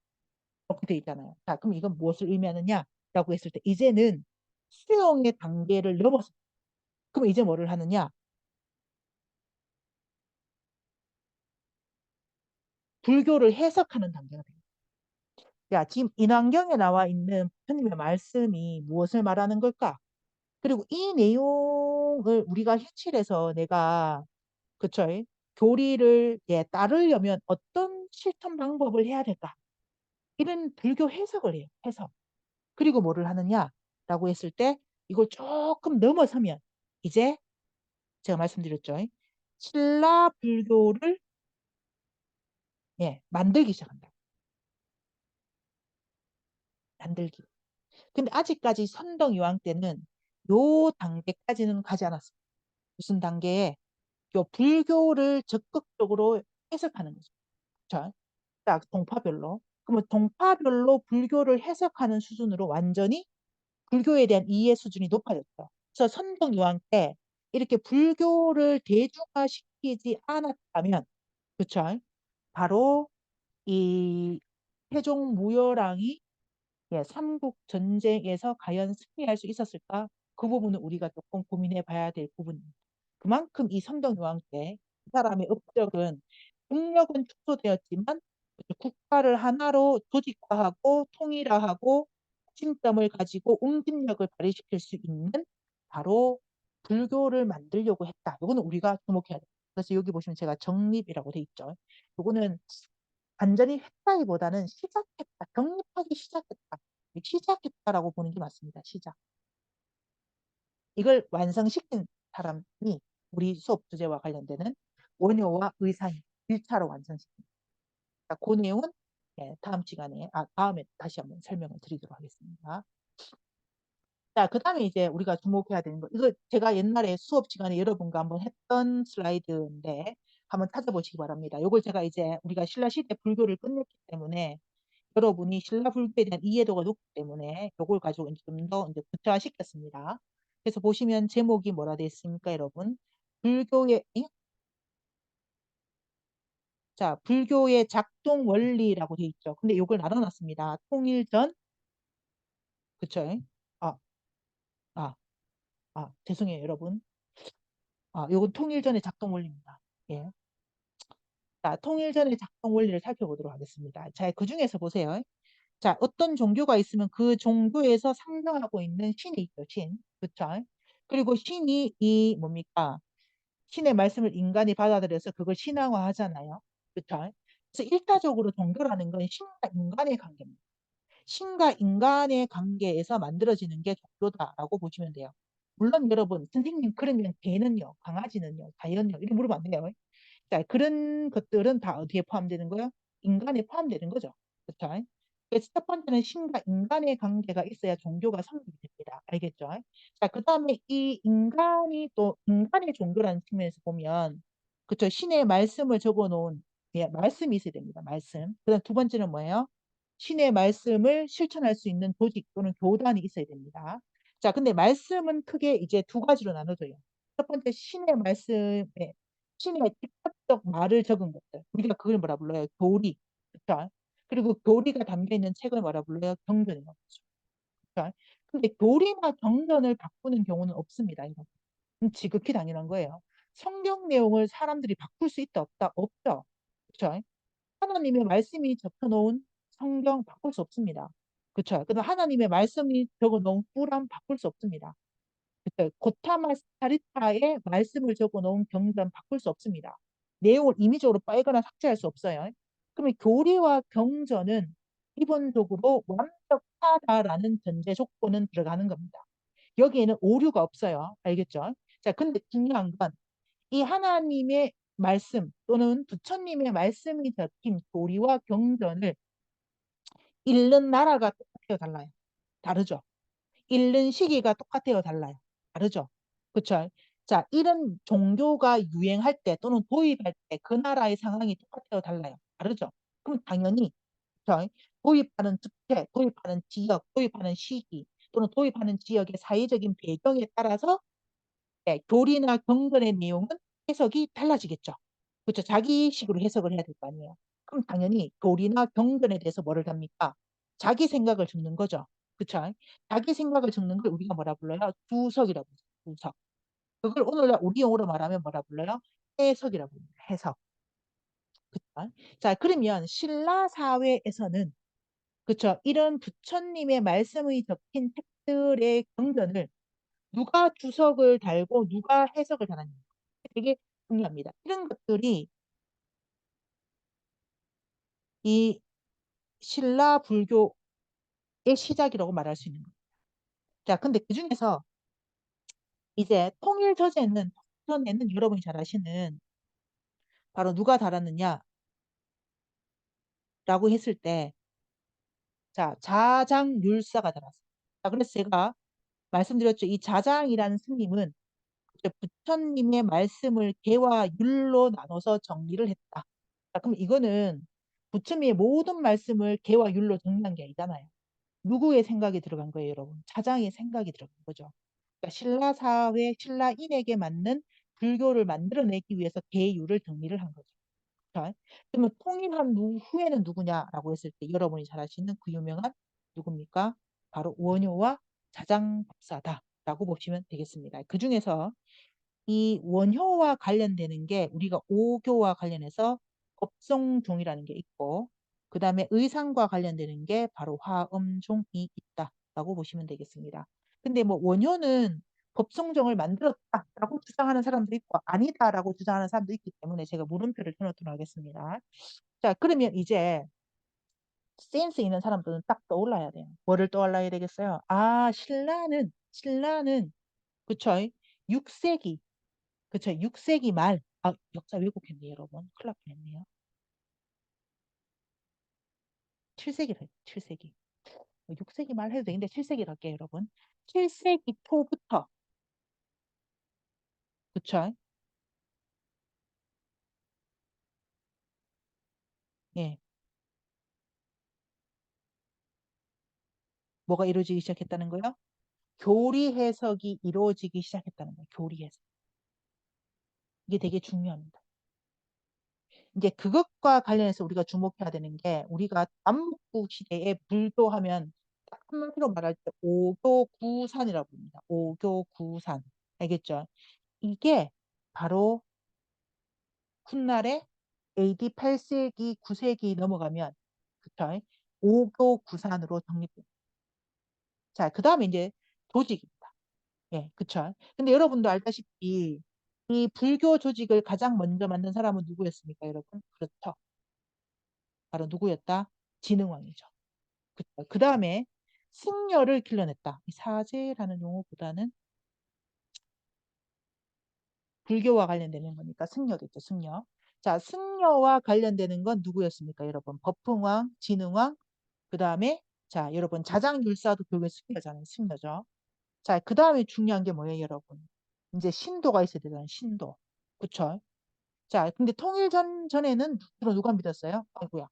이렇게 돼 있잖아요. 자, 그럼 이건 무엇을 의미하느냐라고 했을 때 이제는 수용의 단계를 넘어서 그럼 이제 뭐를 하느냐? 불교를 해석하는 단계가 돼요. 야, 지금 인왕경에 나와 있는 부처님의 말씀이 무엇을 말하는 걸까? 그리고 이 내용을 우리가 현실에서 내가 그쵸? 교리를 따르려면 어떤 실천 방법을 해야 될까? 이런 불교 해석을 해요. 해석. 그리고 뭐를 하느냐라고 했을 때 이걸 조금 넘어서면 이제 제가 말씀드렸죠. 신라 불교를 만들기 시작한다. 만들기. 근데 아직까지 선덕 여왕 때는 요 단계까지는 가지 않았습니다. 무슨 단계에 요 불교를 적극적으로 해석하는 거죠. 자, 딱 동파별로. 그러면 동파별로 불교를 해석하는 수준으로 완전히 불교에 대한 이해 수준이 높아졌죠. 그래서 선덕 여왕 때 이렇게 불교를 대중화시키지 않았다면, 그렇죠? 바로 이 태종 무열왕이 삼국 전쟁에서 과연 승리할 수 있었을까? 그 부분은 우리가 조금 고민해 봐야 될 부분입니다. 그만큼 이 선덕여왕 때 그 사람의 업적은 국력은 축소되었지만 국가를 하나로 조직화하고 통일화하고 중심점을 가지고 응집력을 발휘시킬 수 있는 바로 불교를 만들려고 했다. 이거는 우리가 주목해야 돼요. 그래서 여기 보시면 제가 정립이라고 돼 있죠. 이거는 완전히 했다기보다는 시작했다. 정립하기 시작했다. 시작했다라고 보는 게 맞습니다. 시작. 이걸 완성시킨 사람이 우리 수업 주제와 관련되는 원효와 의사인 1차로 완성시킵니다. 그 내용은 다음 시간에, 다음에 다시 한번 설명을 드리도록 하겠습니다. 자, 그 다음에 이제 우리가 주목해야 되는 거, 이거 제가 옛날에 수업 시간에 여러분과 한번 했던 슬라이드인데, 한번 찾아보시기 바랍니다. 이걸 제가 이제 우리가 신라시대 불교를 끝냈기 때문에 여러분이 신라 불교에 대한 이해도가 높기 때문에 이걸 가지고 좀 더 이제 구체화시켰습니다. 그래서 보시면 제목이 뭐라 되어 있습니까, 여러분? 불교의 자, 불교의 작동 원리라고 되어 있죠. 근데 이걸 나눠놨습니다. 통일 전, 그쵸? 아, 죄송해요, 여러분. 요건 통일전의 작동 원리입니다. 예. 자, 통일전의 작동 원리를 살펴보도록 하겠습니다. 자, 그 중에서 보세요. 자, 어떤 종교가 있으면 그 종교에서 상정하고 있는 신이 있죠, 신. 그쵸? 그리고 신이 이 뭡니까? 신의 말씀을 인간이 받아들여서 그걸 신앙화하잖아요. 그쵸? 그래서 일차적으로 종교라는 건 신과 인간의 관계입니다. 신과 인간의 관계에서 만들어지는 게 종교다라고 보시면 돼요. 물론 여러분, 선생님, 그러면 개는요, 강아지는요, 자연요, 이렇게 물으면 안 돼요. 자, 그런 것들은 다 어디에 포함되는 거예요? 인간에 포함되는 거죠. 그렇죠? 그래서 첫 번째는 신과 인간의 관계가 있어야 종교가 성립이 됩니다. 알겠죠? 자, 그 다음에 이 인간이 또 인간의 종교라는 측면에서 보면, 그렇죠? 신의 말씀을 적어 놓은, 예, 말씀이 있어야 됩니다. 말씀. 그 다음 두 번째는 뭐예요? 신의 말씀을 실천할 수 있는 조직 또는 교단이 있어야 됩니다. 자, 근데 말씀은 크게 이제 두 가지로 나눠져요. 첫 번째, 신의 말씀에 신의 직접적 말을 적은 것들. 우리가 그걸 뭐라 불러요? 교리. 그쵸? 그리고 교리가 담겨 있는 책을 뭐라 불러요? 경전이라고 하죠. 그쵸? 근데 교리나 경전을 바꾸는 경우는 없습니다. 이거. 지극히 당연한 거예요. 성경 내용을 사람들이 바꿀 수 있다, 없다? 없죠. 그쵸? 하나님의 말씀이 적혀놓은 성경 바꿀 수 없습니다. 그쵸? 그다음 하나님의 말씀이 적어놓은 꾸란 바꿀 수 없습니다. 그때 고타마 스타리타의 말씀을 적어 놓은 경전 바꿀 수 없습니다. 내용을 임의적으로 빼거나 삭제할 수 없어요. 그러면 교리와 경전은 기본적으로 완벽하다라는 전제 조건은 들어가는 겁니다. 여기에는 오류가 없어요. 알겠죠? 자, 근데 중요한 건 이 하나님의 말씀 또는 부처님의 말씀이 적힌 교리와 경전을 읽는 나라가 똑같아요, 달라요? 다르죠? 읽는 시기가 똑같아요, 달라요? 다르죠? 그쵸? 자, 이런 종교가 유행할 때 또는 도입할 때 그 나라의 상황이 똑같아요, 달라요? 다르죠? 그럼 당연히 그쵸? 도입하는 주체, 도입하는 지역, 도입하는 시기 또는 도입하는 지역의 사회적인 배경에 따라서 네, 교리나 경전의 내용은 해석이 달라지겠죠. 그렇죠. 자기식으로 해석을 해야 될 거 아니에요. 그럼 당연히 교리나 경전에 대해서 뭐를 합니까? 자기 생각을 적는 거죠. 그렇죠. 자기 생각을 적는 걸 우리가 뭐라 불러요? 주석이라고 해요. 주석. 그걸 오늘날 우리 용어로 말하면 뭐라 불러요? 해석이라고 합니다. 해석. 그렇죠. 자, 그러면 신라 사회에서는 그렇죠. 이런 부처님의 말씀이 적힌 책들의 경전을 누가 주석을 달고 누가 해석을 달았는지 되게 중요합니다. 이런 것들이 이 신라 불교의 시작이라고 말할 수 있는 거예요. 자, 근데 그 중에서 이제 통일 저제는 전에는 여러분이 잘 아시는 바로 누가 달았느냐라고 했을 때, 자, 자장율사가 달았어요. 자, 그래서 제가 말씀드렸죠. 이 자장이라는 스님은 이제 부처님의 말씀을 개와 율로 나눠서 정리를 했다. 자, 그럼 이거는 부처님의 모든 말씀을 개와 율로 정리한 게 아니잖아요. 누구의 생각이 들어간 거예요, 여러분? 자장의 생각이 들어간 거죠. 그러니까 신라 사회, 신라인에게 맞는 불교를 만들어내기 위해서 계율을 정리를 한 거죠. 자, 그러면 통일한 후에는 누구냐라고 했을 때 여러분이 잘 아시는 그 유명한 누굽니까? 바로 원효와 자장법사다라고 보시면 되겠습니다. 그 중에서 이 원효와 관련되는 게 우리가 오교와 관련해서 법성종이라는 게 있고 그 다음에 의상과 관련되는 게 바로 화엄종이 있다라고 보시면 되겠습니다. 근데 뭐 원효는 법성종을 만들었다라고 주장하는 사람도 있고 아니다라고 주장하는 사람도 있기 때문에 제가 물음표를 쳐놓도록 하겠습니다. 자, 그러면 이제 센스 있는 사람들은 딱 떠올라야 돼요. 뭐를 떠올라야 되겠어요? 아, 신라는 그쵸? 6세기 그쵸. 6세기 말. 아, 역사 왜곡했네, 여러분. 큰일 날 뻔했네요. 7세기로 7세기. 6세기 말 해도 되는데 7세기로 할게요, 여러분. 7세기 초부터. 그쵸. 예. 뭐가 이루어지기 시작했다는 거요? 교리 해석이 이루어지기 시작했다는 거예요. 교리 해석. 이게 되게 중요합니다. 이제 그것과 관련해서 우리가 주목해야 되는 게 우리가 남북국 시대에 불교하면 딱 한마디로 말할 때 오교구산이라고 합니다. 오교구산. 알겠죠? 이게 바로 훗날에 AD 8세기, 9세기 넘어가면 그쵸? 오교 구산으로 정립됩니다. 자, 그 다음에 이제 조직입니다. 예, 그쵸? 근데 여러분도 알다시피 이 불교 조직을 가장 먼저 만든 사람은 누구였습니까, 여러분? 그렇죠. 바로 누구였다? 진흥왕이죠. 그쵸? 그 다음에 승려를 길러냈다. 이 사제라는 용어보다는 불교와 관련되는 거니까 승려겠죠, 승려. 자, 승려와 관련되는 건 누구였습니까, 여러분? 법흥왕, 진흥왕, 그 다음에 자, 여러분 자장율사도 결국에 승려잖아요, 승려죠. 자, 그 다음에 중요한 게 뭐예요, 여러분? 이제 신도가 있어야 되잖아요, 신도. 그쵸? 자, 근데 통일 전에는 주로 누가 믿었어요? 아이고야.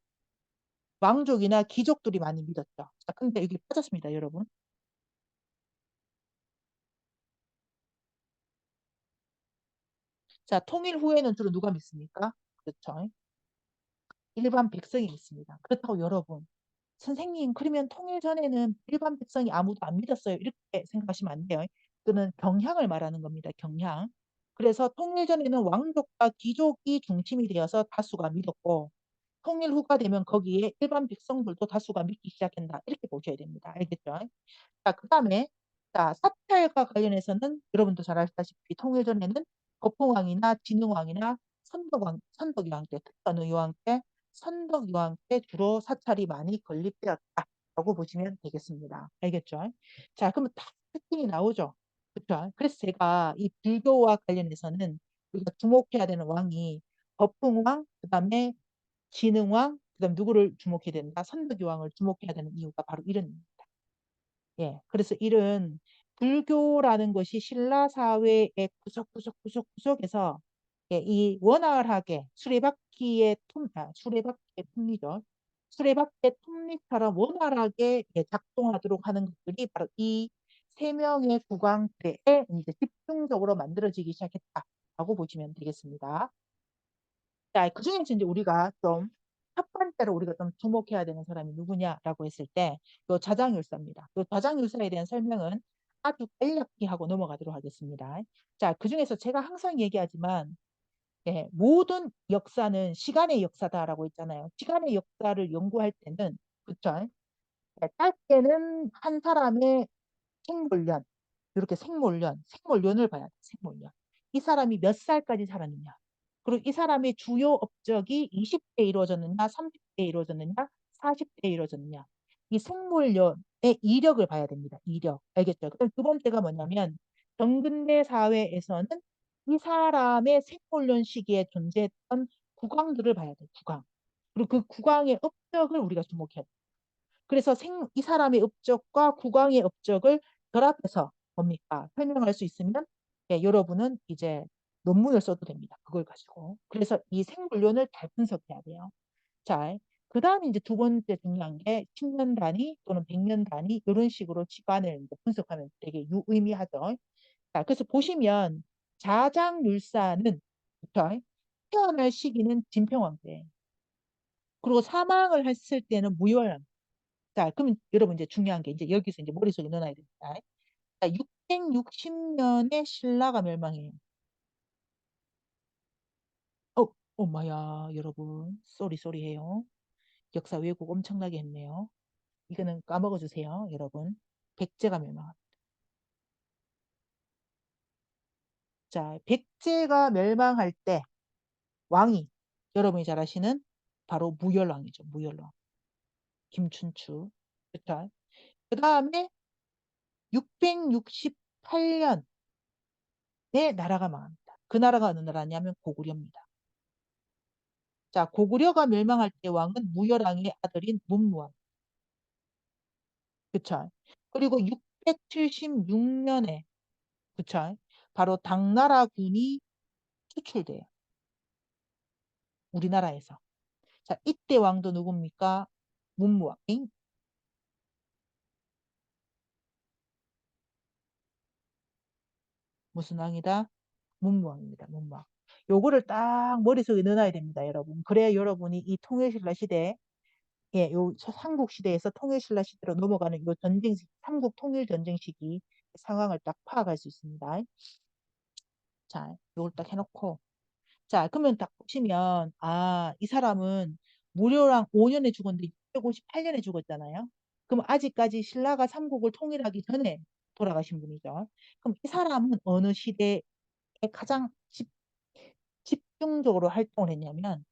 왕족이나 귀족들이 많이 믿었죠. 자, 근데 여기 빠졌습니다, 여러분. 자, 통일 후에는 주로 누가 믿습니까? 그렇죠. 일반 백성이 믿습니다. 그렇다고 여러분, 선생님, 그러면 통일 전에는 일반 백성이 아무도 안 믿었어요. 이렇게 생각하시면 안 돼요. 그는 경향을 말하는 겁니다. 경향. 그래서 통일 전에는 왕족과 귀족이 중심이 되어서 다수가 믿었고, 통일 후가 되면 거기에 일반 백성들도 다수가 믿기 시작한다. 이렇게 보셔야 됩니다. 알겠죠? 자, 그다음에 자, 사찰과 관련해서는 여러분도 잘 아시다시피 통일 전에는 거풍왕이나 진흥왕이나 선덕여왕 때, 특히 어느 여왕 때, 선덕여왕 때 주로 사찰이 많이 건립되었다라고 보시면 되겠습니다. 알겠죠? 자, 그러면 다 특징이 나오죠. 그렇죠? 그래서 제가 이 불교와 관련해서는 우리가 주목해야 되는 왕이 거풍왕, 그다음에 진흥왕, 그다음 누구를 주목해야 된다? 선덕여왕을 주목해야 되는 이유가 바로 이런 이유입니다. 예, 그래서 이런 불교라는 것이 신라 사회의 구석구석구석구석에서 예, 이 원활하게 수레바퀴의 톱니죠. 수레바퀴의 톱니처럼 원활하게 예, 작동하도록 하는 것들이 바로 이 세 명의 국왕때에 이제 집중적으로 만들어지기 시작했다라고 보시면 되겠습니다. 자, 그중에서 이제 우리가 좀 첫 번째로 우리가 좀 주목해야 되는 사람이 누구냐라고 했을 때, 요 자장율사입니다. 요 자장율사에 대한 설명은 아주 간략히 하고 넘어가도록 하겠습니다. 자, 그중에서 제가 항상 얘기하지만, 예, 모든 역사는 시간의 역사다라고 했잖아요. 시간의 역사를 연구할 때는, 그쵸? 예, 짧게는 한 사람의 생물년, 이렇게 생물년을 봐야 돼, 생물년. 이 사람이 몇 살까지 살았느냐. 그리고 이 사람의 주요 업적이 20대에 이루어졌느냐, 30대에 이루어졌느냐, 40대에 이루어졌느냐. 이 생물년의 이력을 봐야 됩니다. 이력. 알겠죠? 그럼 두 번째가 뭐냐면, 정근대 사회에서는 이 사람의 생물년 시기에 존재했던 국왕들을 봐야 돼요. 국왕. 그리고 그 국왕의 업적을 우리가 주목해야 돼요. 그래서 이 사람의 업적과 국왕의 업적을 결합해서 뭡니까? 설명할 수 있으면 예, 여러분은 이제 논문을 써도 됩니다. 그걸 가지고. 그래서 이 생물론을 잘 분석해야 돼요. 자, 그 다음에 이제 두 번째 중요한 게 10년 단위 또는 100년 단위 이런 식으로 시간을 이제 분석하면 되게 유의미하죠. 자, 그래서 보시면 자장률사는 그쵸? 태어날 시기는 진평왕때 그리고 사망을 했을 때는 무열왕. 자, 그러면 여러분 이제 중요한 게 이제 여기서 이제 머릿속에 넣어놔야 됩니다. 자, 660년에 신라가 멸망해요. 어, 엄마야, 여러분. 쏘리 해요. 역사 왜곡 엄청나게 했네요. 이거는 까먹어 주세요, 여러분. 백제가 멸망합니다. 자, 백제가 멸망할 때 왕이 여러분이 잘 아시는 바로 무열왕이죠. 무열왕. 김춘추. 그쵸? 그 다음에 668년에 나라가 망합니다. 그 나라가 어느 나라냐면 고구려입니다. 자, 고구려가 멸망할 때 왕은 무열왕의 아들인 문무왕. 그쵸? 그리고 676년에, 그쵸? 바로 당나라군이 수출돼요. 우리나라에서. 자, 이때 왕도 누굽니까? 문무왕. 엥? 무슨 왕이다? 문무왕입니다. 문무왕. 요거를 딱 머릿속에 넣어놔야 됩니다, 여러분. 그래야 여러분이 이 통일신라 시대, 예, 요 삼국 시대에서 통일신라 시대로 넘어가는 요 삼국 통일 전쟁 시기 상황을 딱 파악할 수 있습니다. 자, 요걸 딱 해놓고. 자, 그러면 딱 보시면, 아, 이 사람은 무료랑 5년에 죽었는데 658년에 죽었잖아요. 그럼 아직까지 신라가 삼국을 통일하기 전에 돌아가신 분이죠. 그럼 이 사람은 어느 시대에 가장 집중적으로 활동을 했냐면,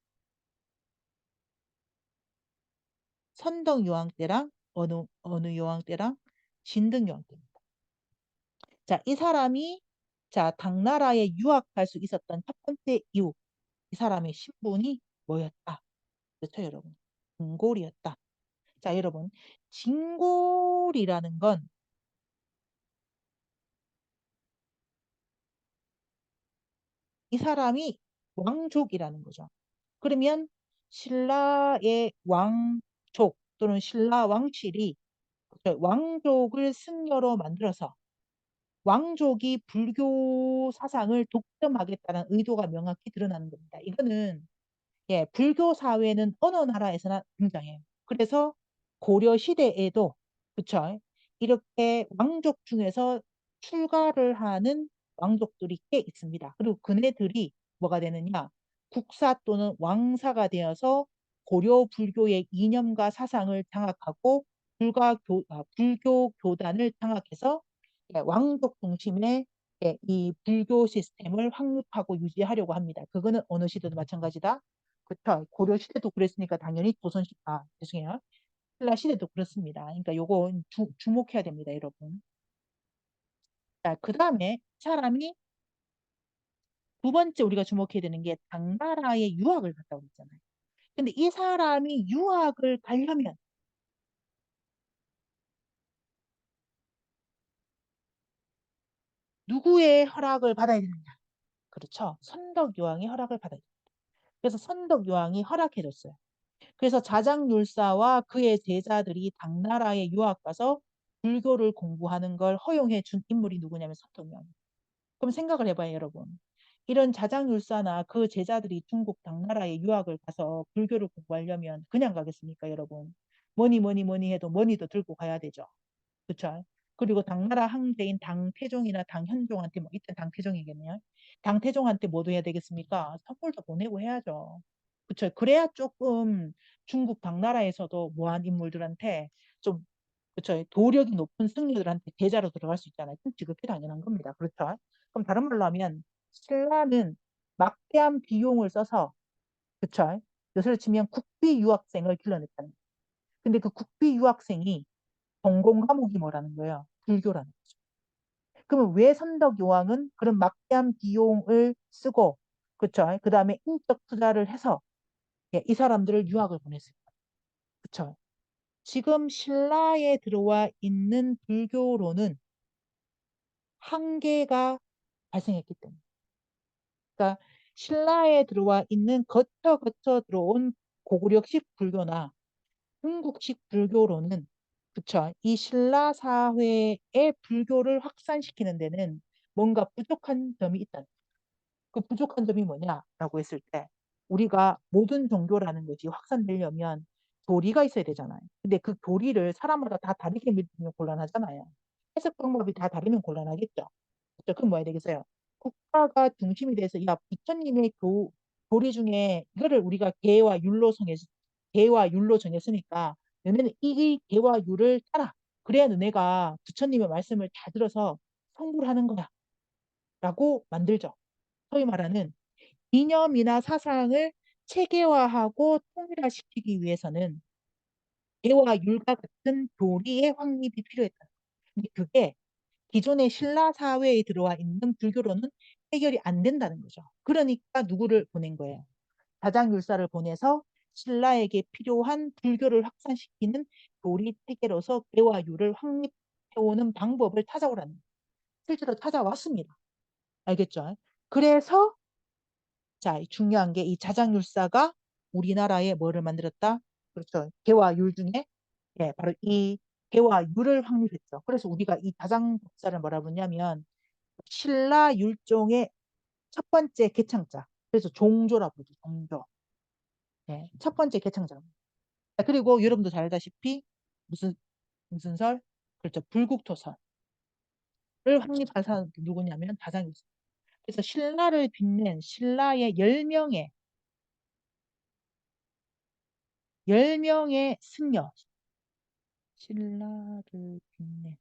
선덕여왕 때랑 어느 여왕 때랑 진등여왕 때입니다. 자, 이 사람이 자, 당나라에 유학할 수 있었던 첫 번째 이유, 이 사람의 신분이 뭐였다? 그렇죠, 여러분? 진골이었다. 자, 여러분, 진골이라는 건 이 사람이 왕족이라는 거죠. 그러면 신라의 왕족 또는 신라 왕실이 왕족을 승려로 만들어서 왕족이 불교 사상을 독점하겠다는 의도가 명확히 드러나는 겁니다. 이거는 예, 불교 사회는 어느 나라에서나 등장해요. 그래서 고려 시대에도 그쵸? 이렇게 왕족 중에서 출가를 하는 왕족들이 꽤 있습니다. 그리고 그네들이 뭐가 되느냐? 국사 또는 왕사가 되어서 고려 불교의 이념과 사상을 장악하고 불교 교단을 장악해서 예, 왕족 중심의 예, 이 불교 시스템을 확립하고 유지하려고 합니다. 그거는 어느 시대도 마찬가지다. 그렇죠. 고려 시대도 그랬으니까 당연히 죄송해요. 신라 시대도 그렇습니다. 그러니까 요거 주목해야 됩니다, 여러분. 자, 그 다음에 사람이 두 번째 우리가 주목해야 되는 게 당나라의 유학을 갔다고 했잖아요. 근데 이 사람이 유학을 가려면 누구의 허락을 받아야 되느냐? 그렇죠. 선덕여왕의 허락을 받아야 돼요. 그래서 선덕여왕이 허락해줬어요. 그래서 자장율사와 그의 제자들이 당나라에 유학 가서 불교를 공부하는 걸 허용해 준 인물이 누구냐면 선덕여왕. 그럼 생각을 해봐요, 여러분. 이런 자장율사나 그 제자들이 중국 당나라에 유학을 가서 불교를 공부하려면 그냥 가겠습니까, 여러분? 뭐니 해도 머니도 들고 가야 되죠. 그쵸? 그리고 당나라 황제인 당태종이나 당현종한테 뭐 이때 당태종이겠네요. 당태종한테 뭐도 해야 되겠습니까? 선물도 보내고 해야죠. 그쵸? 그래야 조금 중국 당나라에서도 뭐한 인물들한테 좀 그쵸? 도력이 높은 승려들한테 제자로 들어갈 수 있잖아요. 지극히 당연한 겁니다. 그렇죠? 그럼 다른 말로 하면 신라는 막대한 비용을 써서 그쵸? 요새로 치면 국비 유학생을 길러냈다는 거예요. 근데 그 국비 유학생이 전공 과목이 뭐라는 거예요? 불교라는 거죠. 그러면 왜 선덕여왕은 그런 막대한 비용을 쓰고, 그쵸? 그 다음에 인적 투자를 해서 예, 이 사람들을 유학을 보냈을까? 그쵸? 지금 신라에 들어와 있는 불교로는 한계가 발생했기 때문에. 그러니까 신라에 들어와 있는 거쳐 들어온 고구려식 불교나 중국식 불교로는 그쵸. 이 신라 사회의 불교를 확산시키는 데는 뭔가 부족한 점이 있다. 그 부족한 점이 뭐냐라고 했을 때 우리가 모든 종교라는 것이 확산되려면 교리가 있어야 되잖아요. 근데 그 교리를 사람마다 다 다르게 믿으면 곤란하잖아요. 해석 방법이 다 다르면 곤란하겠죠. 그죠? 그럼 뭐 해야 되겠어요? 국가가 중심이 돼서 야 부처님의 교리 중에 이거를 우리가 계와 율로 정했으니까 너네는 이 계와 율을 따라. 그래야 너네가 부처님의 말씀을 다 들어서 성불 하는 거야. 라고 만들죠. 소위 말하는 이념이나 사상을 체계화하고 통일화시키기 위해서는 계와 율과 같은 교리의 확립이 필요했다. 근데 그게 기존의 신라 사회에 들어와 있는 불교로는 해결이 안 된다는 거죠. 그러니까 누구를 보낸 거예요? 다장율사를 보내서 신라에게 필요한 불교를 확산시키는 교리 체계로서 계와 율을 확립해오는 방법을 찾아오라는 거예요. 실제로 찾아왔습니다. 알겠죠? 그래서 자, 중요한 게 이 자장율사가 우리나라에 뭐를 만들었다? 그렇죠. 개와 율 중에 예, 바로 이 개와 율을 확립했죠. 그래서 우리가 이 자장법사를 뭐라 부르냐면 신라 율종의 첫 번째 개창자. 그래서 종조라고 부르죠. 종조. 예, 첫 번째 개창자. 자, 그리고 여러분도 잘 알다시피 무슨 무슨 설? 그렇죠. 불국토설을 확립한 사람 누구냐면 자장율사. 그래서 신라를 빛낸 신라의 10명의 승려. 신라를 빛낸.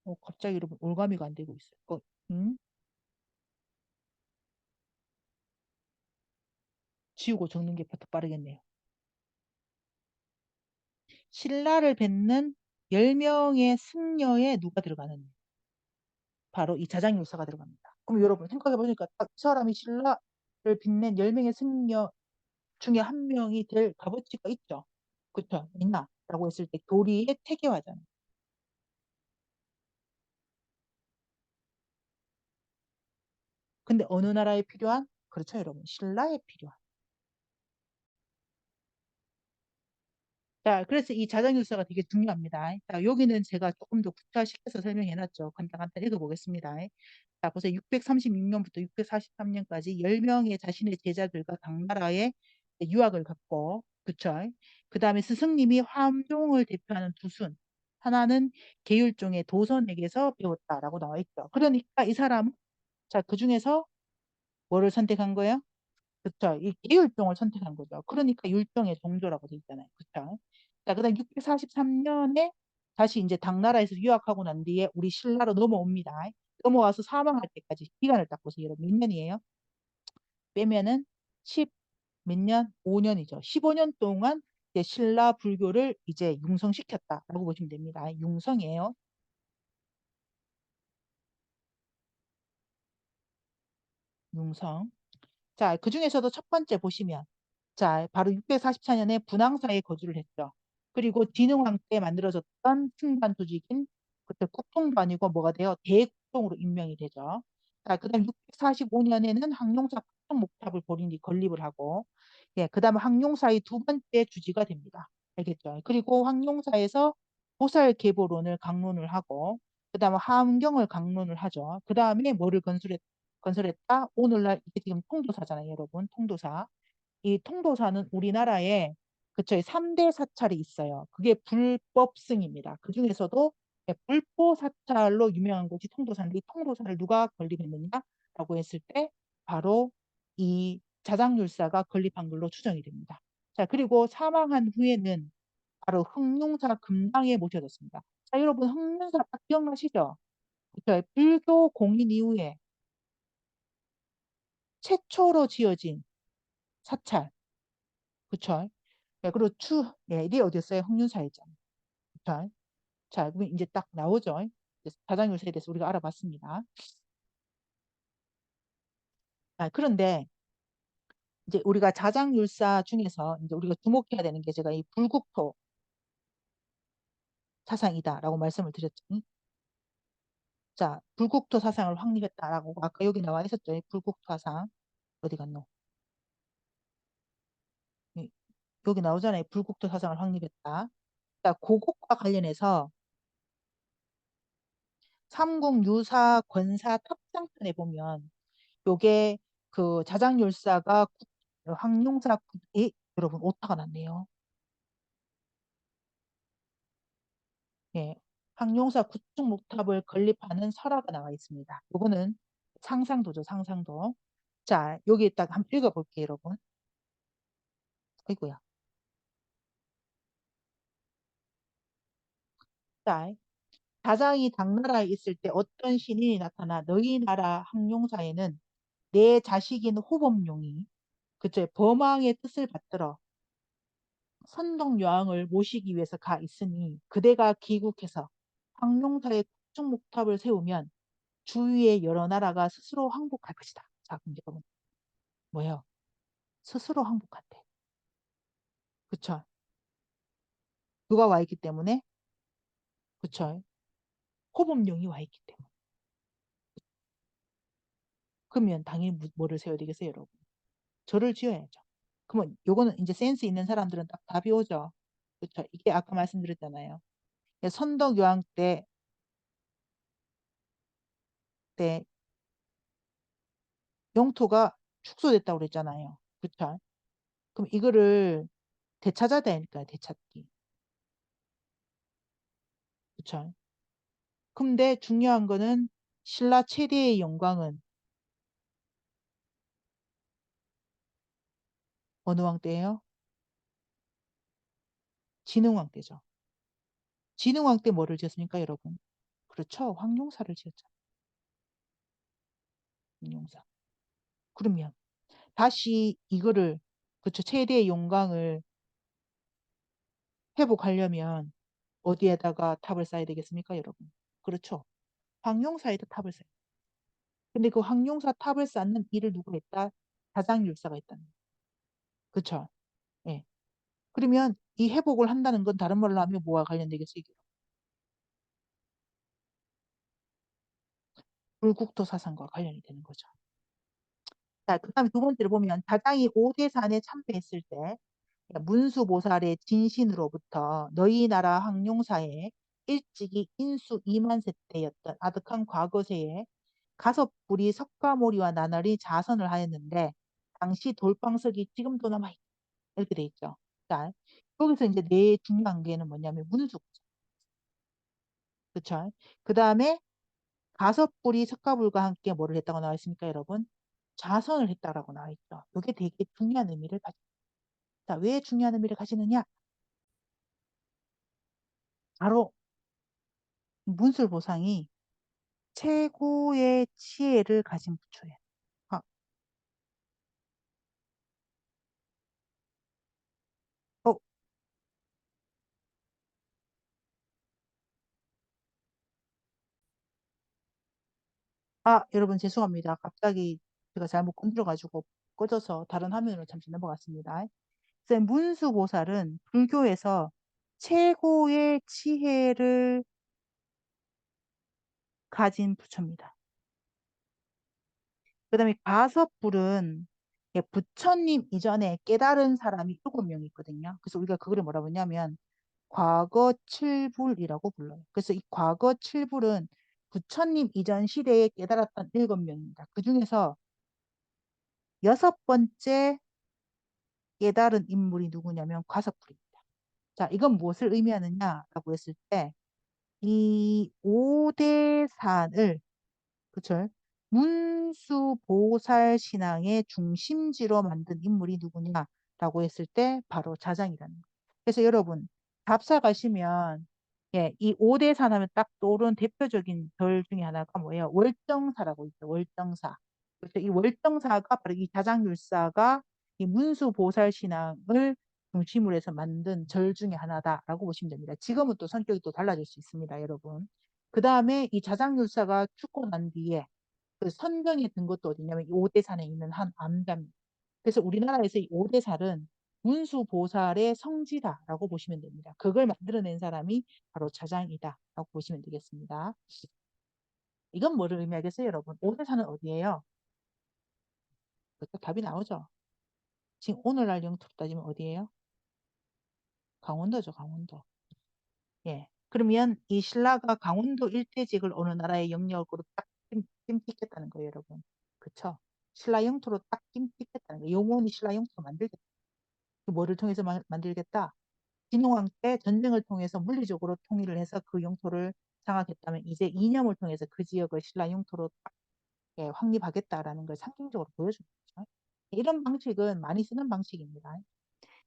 어, 갑자기 여러분 올가미가 안 되고 있어요. 음? 지우고 적는 게 더 빠르겠네요. 신라를 뱉는 10명의 승려에 누가 들어가느냐. 바로 이 자장유사가 들어갑니다. 그럼 여러분 생각해 보니까 딱 이 사람이 신라를 빛낸 10명의 승려 중에 한 명이 될 값어치가 있죠. 그쵸? 있나? 라고 했을 때 도리의 태계화잖아요. 근데 어느 나라에 필요한? 그렇죠, 여러분. 신라에 필요한. 자, 그래서 이 자장유사가 되게 중요합니다. 자, 여기는 제가 조금 더 구체화시켜서 설명해놨죠. 간단히 읽어보겠습니다. 자, 보세요. 636년부터 643년까지 10명의 자신의 제자들과 당나라에 유학을 갔고, 그쵸? 그 다음에 스승님이 화엄종을 대표하는 두순, 하나는 계율종의 도선에게서 배웠다라고 나와 있죠. 그러니까 이 사람은, 자, 그 중에서 뭐를 선택한 거예요? 그쵸. 이 계율종을 선택한 거죠. 그러니까 율종의 종조라고 돼 있잖아요. 그쵸. 자, 그다음 643년에 다시 이제 당나라에서 유학하고 난 뒤에 우리 신라로 넘어옵니다. 넘어와서 사망할 때까지 기간을 딱 보세요. 여러분 몇 년이에요? 빼면은 10 몇 년? 5년이죠. 15년 동안 이제 신라 불교를 이제 융성시켰다라고 보시면 됩니다. 융성이에요. 융성. 자, 그 중에서도 첫 번째 보시면, 자, 바로 644년에 분황사에 거주를 했죠. 그리고 진흥왕 때 만들어졌던 승관 조직인 그때 국통도 아니고 뭐가 돼요? 대국통으로 임명이 되죠. 자, 그다음 645년에는 항룡사 국통 목탑을 본인이 건립을 하고, 예, 그다음 항룡사의 두 번째 주지가 됩니다. 알겠죠? 그리고 항룡사에서 보살계보론을 강론을 하고, 그다음 하음경을 강론을 하죠. 그다음에 뭐를 건설했다? 오늘날 이게 지금 통도사잖아요, 여러분. 통도사. 이 통도사는 우리나라에 그쵸, 3대 사찰이 있어요. 그게 불법승입니다. 그 중에서도 불법 사찰로 유명한 곳이 통도사인데 이 통도사를 누가 건립했느냐라고 했을 때 바로 이 자장율사가 건립한 걸로 추정이 됩니다. 자, 그리고 사망한 후에는 바로 흥룡사 금당에 모셔졌습니다. 자, 여러분 흥룡사 딱 기억나시죠? 그쵸? 불교 공인 이후에 최초로 지어진 사찰. 그쵸? 네, 그리고 이게 어디였어요? 홍윤사였잖아요. 그쵸? 자, 그럼 이제 딱 나오죠. 다장유사에 대해서 우리가 알아봤습니다. 아, 그런데 이제 우리가 자장율사 중에서 이제 우리가 주목해야 되는 게 제가 이 불국토 사상이다라고 말씀을 드렸죠. 자, 불국토 사상을 확립했다라고 아까 여기 나와 있었죠. 이 불국토 사상 어디 갔노? 예, 여기 나오잖아요. 불국토 사상을 확립했다. 자, 그것과 관련해서 삼국유사 권사 탑장편에 보면 요게 그 자장율사가 황룡사 여러분 오타가 났네요. 예, 황룡사 구축 목탑을 건립하는 설화가 나와 있습니다. 요거는 상상도죠, 상상도. 자, 여기 딱 한번 읽어볼게요, 여러분. 아이고야. 자, 자장이 당나라에 있을 때 어떤 신인이 나타나 너희 나라 황룡사에는 내 자식인 호범룡이 그쵸 범왕의 뜻을 받들어 선덕여왕을 모시기 위해서 가 있으니 그대가 귀국해서 황룡사의 국중목탑을 세우면 주위의 여러 나라가 스스로 항복할 것이다. 자, 그럼 이제 뭐예요? 스스로 항복한대. 그쵸? 누가 와 있기 때문에? 그쵸? 호범룡이 와 있기 때문에. 그러면 당연히 뭐를 세워야 되겠어요, 여러분? 절을 지어야죠. 그러면 요거는 이제 센스 있는 사람들은 딱 답이 오죠. 그쵸? 이게 아까 말씀드렸잖아요. 선덕여왕 때 영토가 축소됐다고 그랬잖아요. 그쵸? 그럼 이거를 되찾아야 되니까 되찾기. 그쵸? 근데 중요한 거는 신라 최대의 영광은 어느 왕 때예요? 진흥왕 때죠. 진흥왕 때 뭐를 지었습니까, 여러분? 그렇죠. 황룡사를 지었죠. 황룡사. 그러면 다시 이거를 그쵸 최대의 영광을 회복하려면 어디에다가 탑을 쌓아야 되겠습니까, 여러분? 그렇죠. 황룡사에다 탑을 쌓아요. 근데 그 황룡사 탑을 쌓는 일을 누가 했다? 자장율사가 했다는 거예요. 그쵸? 예. 그러면 이 회복을 한다는 건 다른 말로 하면 뭐와 관련되겠어요? 이게? 불국토 사상과 관련이 되는 거죠. 자, 그 다음에 두 번째로 보면 자장이 오대산에 참배했을 때 문수보살의 진신으로부터 너희 나라 황룡사에 일찍이 인수 2만 세대였던 아득한 과거세에 가섭불이 석가모리와 나날이 자선을 하였는데 당시 돌방석이 지금도 남아있다. 이렇게 돼 있죠. 자, 여기서 이제 네 중요한 게는 뭐냐면 문수. 그쵸? 그 다음에 가섭불이 석가불과 함께 뭐를 했다고 나와 있습니까, 여러분? 자선을 했다라고 나와 있죠. 이게 되게 중요한 의미를 가지고. 자, 왜 중요한 의미를 가지느냐? 바로 문술보상이 최고의 지혜를 가진 부처예요. 아, 어, 여러분 죄송합니다. 갑자기 제가 잘못 건드려가지고 꺼져서 다른 화면으로 잠시 넘어갔습니다. 그래서 문수보살은 불교에서 최고의 지혜를 가진 부처입니다. 그 다음에 가섭불은 부처님 이전에 깨달은 사람이 7명이 있거든요. 그래서 우리가 그거를 뭐라고 하냐면 과거 칠불이라고 불러요. 그래서 이 과거 칠불은 부처님 이전 시대에 깨달았던 7명입니다. 그 중에서 6번째 깨달은 인물이 누구냐면 가섭불입니다. 자, 이건 무엇을 의미하느냐라고 했을 때 이 오대산을 그쵸? 문수보살 신앙의 중심지로 만든 인물이 누구냐라고 했을 때 바로 자장이라는 거예요. 그래서 여러분 답사 가시면 이 오대산 하면 딱 떠오르는 대표적인 절 중에 하나가 뭐예요? 월정사라고 있죠. 월정사. 그래서 이 월정사가 바로 이 자장율사가 이 문수보살 신앙을 중심으로 해서 만든 절 중에 하나다라고 보시면 됩니다. 지금은 또 성격이 또 달라질 수 있습니다, 여러분. 그 다음에 이 자장율사가 죽고 난 뒤에 그 선정이 든 것도 어디냐면 이 오대산에 있는 한 암자입니다. 그래서 우리나라에서 이 오대살은 문수보살의 성지다라고 보시면 됩니다. 그걸 만들어낸 사람이 바로 자장이다라고 보시면 되겠습니다. 이건 뭐를 의미하겠어요, 여러분? 오대산은 어디예요? 그것도 답이 나오죠. 지금 오늘날 영토로 따지면 어디예요? 강원도죠, 강원도. 예. 그러면 이 신라가 강원도 일대직을 어느 나라의 영역으로 딱 낌찍했다는 거예요, 여러분. 그쵸? 신라 영토로 딱 낌찍했다는 거예요. 영원히 신라 영토로 만들겠다. 그 뭐를 통해서 만들겠다? 진흥왕 때 전쟁을 통해서 물리적으로 통일을 해서 그 영토를 장악했다면 이제 이념을 통해서 그 지역을 신라 영토로 딱 확립하겠다라는 걸 상징적으로 보여주는 거죠. 이런 방식은 많이 쓰는 방식입니다.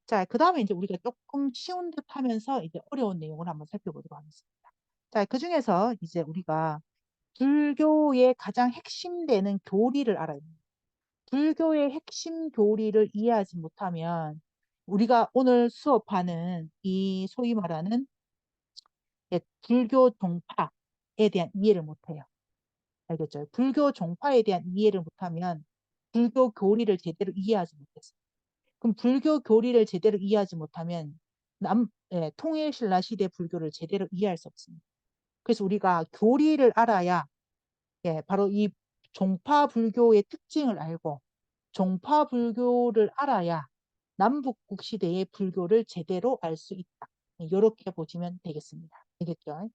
자, 그 다음에 이제 우리가 조금 쉬운 듯 하면서 이제 어려운 내용을 한번 살펴보도록 하겠습니다. 자, 그 중에서 이제 우리가 불교의 가장 핵심되는 교리를 알아야 됩니다. 불교의 핵심 교리를 이해하지 못하면 우리가 오늘 수업하는 이 소위 말하는 불교 종파에 대한 이해를 못해요. 알겠죠? 불교 종파에 대한 이해를 못하면 불교 교리를 제대로 이해하지 못했어요. 그럼 불교 교리를 제대로 이해하지 못하면 통일신라 시대 불교를 제대로 이해할 수 없습니다. 그래서 우리가 교리를 알아야 바로 이 종파 불교의 특징을 알고 종파 불교를 알아야 남북국 시대의 불교를 제대로 알 수 있다. 이렇게 보시면 되겠습니다. 알겠죠?